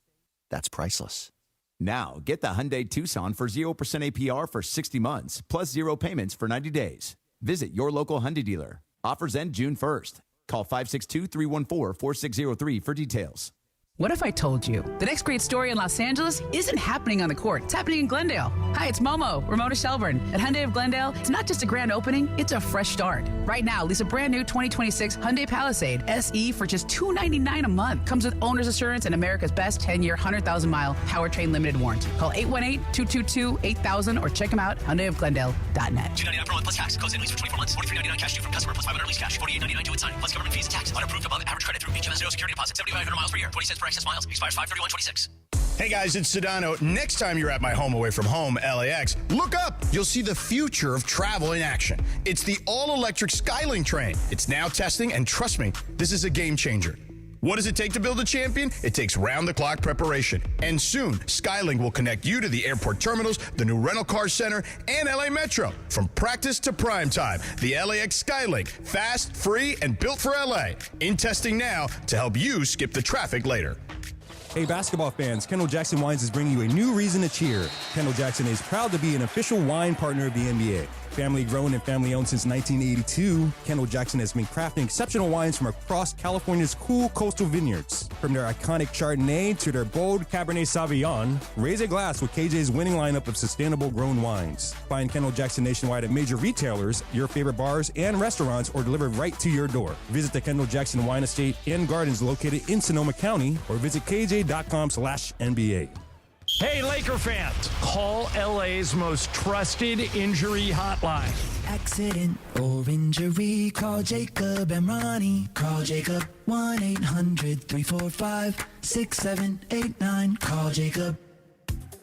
that's priceless. Now, get the Hyundai Tucson for 0% APR for 60 months, plus 0 payments for 90 days. Visit your local Hyundai dealer. Offers end June 1st. Call 562-314-4603 for details. What if I told you the next great story in Los Angeles isn't happening on the court? It's happening in Glendale. Hi, it's Momo, Ramona Shelburne. At Hyundai of Glendale, it's not just a grand opening, it's a fresh start. Right now, lease a brand new 2026 Hyundai Palisade SE for just $299 a month. Comes with owner's assurance and America's best 10-year, 100,000-mile powertrain limited warranty. Call 818-222-8000 or check them out, HyundaiofGlendale.net. $299 per month plus tax. Goes in lease for 24 months. $43.99 cash due from customer plus $500 lease cash. $48.99 due at sign plus government fees and tax. Unapproved above average credit through HMS 0 security deposit. 7,500 miles per year. 20 cents per excess miles. Expires 5/31/26. Hey guys, it's Sedano. Next time you're at my home away from home, LAX, look up. You'll see the future of travel in action. It's the all-electric Skylink train. It's now testing, and trust me, this is a game changer. What does it take to build a champion? It takes round-the-clock preparation. And soon, Skylink will connect you to the airport terminals, the new rental car center, and LA Metro. From practice to prime time, the LAX Skylink. Fast, free, and built for LA. In testing now to help you skip the traffic later. Hey basketball fans, Kendall Jackson Wines is bringing you a new reason to cheer. Kendall Jackson is proud to be an official wine partner of the NBA. Family grown and family owned since 1982, Kendall Jackson has been crafting exceptional wines from across California's cool coastal vineyards. From their iconic Chardonnay to their bold Cabernet Sauvignon, raise a glass with KJ's winning lineup of sustainable grown wines. Find Kendall Jackson nationwide at major retailers, your favorite bars and restaurants, or delivered right to your door. Visit the Kendall Jackson Wine Estate and Gardens located in Sonoma County, or visit kj.com/NBA. Hey, Laker fans, call LA's most trusted injury hotline. Accident or injury, call Jacob and Ronnie. Call Jacob 1-800-345-6789. Call Jacob.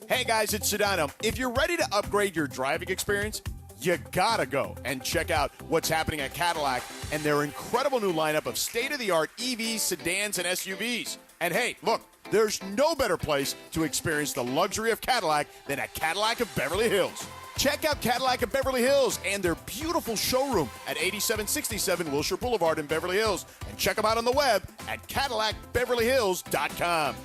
Hey guys, it's Sedano. If you're ready to upgrade your driving experience, you gotta go and check out what's happening at Cadillac and their incredible new lineup of state-of-the-art EVs, sedans, and SUVs. And hey, look, there's no better place to experience the luxury of Cadillac than at Cadillac of Beverly Hills. Check out Cadillac of Beverly Hills and their beautiful showroom at 8767 Wilshire Boulevard in Beverly Hills. And check them out on the web at CadillacBeverlyHills.com.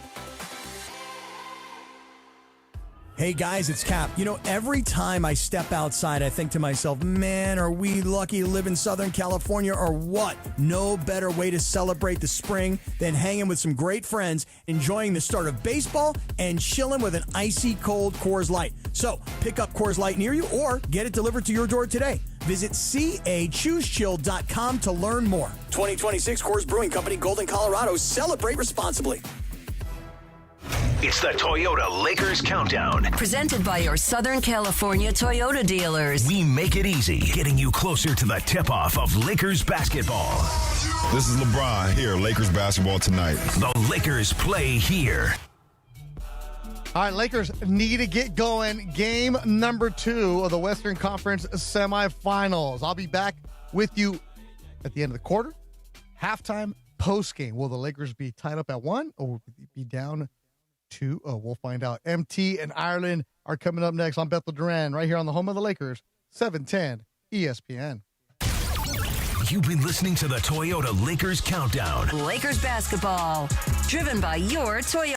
Hey guys, it's Cap. You know, every time I step outside, I think to myself, man, are we lucky to live in Southern California or what? No better way to celebrate the spring than hanging with some great friends, enjoying the start of baseball, and chilling with an icy cold Coors Light. So pick up Coors Light near you or get it delivered to your door today. Visit cachoosechill.com to learn more. 2026 Coors Brewing Company, Golden, Colorado. Celebrate responsibly. It's the Toyota Lakers Countdown. Presented by your Southern California Toyota dealers. We make it easy, getting you closer to the tip-off of Lakers basketball. This is LeBron here, Lakers basketball tonight. The Lakers play here. All right, Lakers need to get going. Game number 2 of the Western Conference semifinals. I'll be back with you at the end of the quarter, halftime, postgame. Will the Lakers be tied up at 1 or will they be down 2? We'll find out. MT and Ireland are coming up next on Beto Duran right here on the home of the Lakers, 710 ESPN. You've been listening to the Toyota Lakers Countdown. Lakers basketball, driven by your Toyota.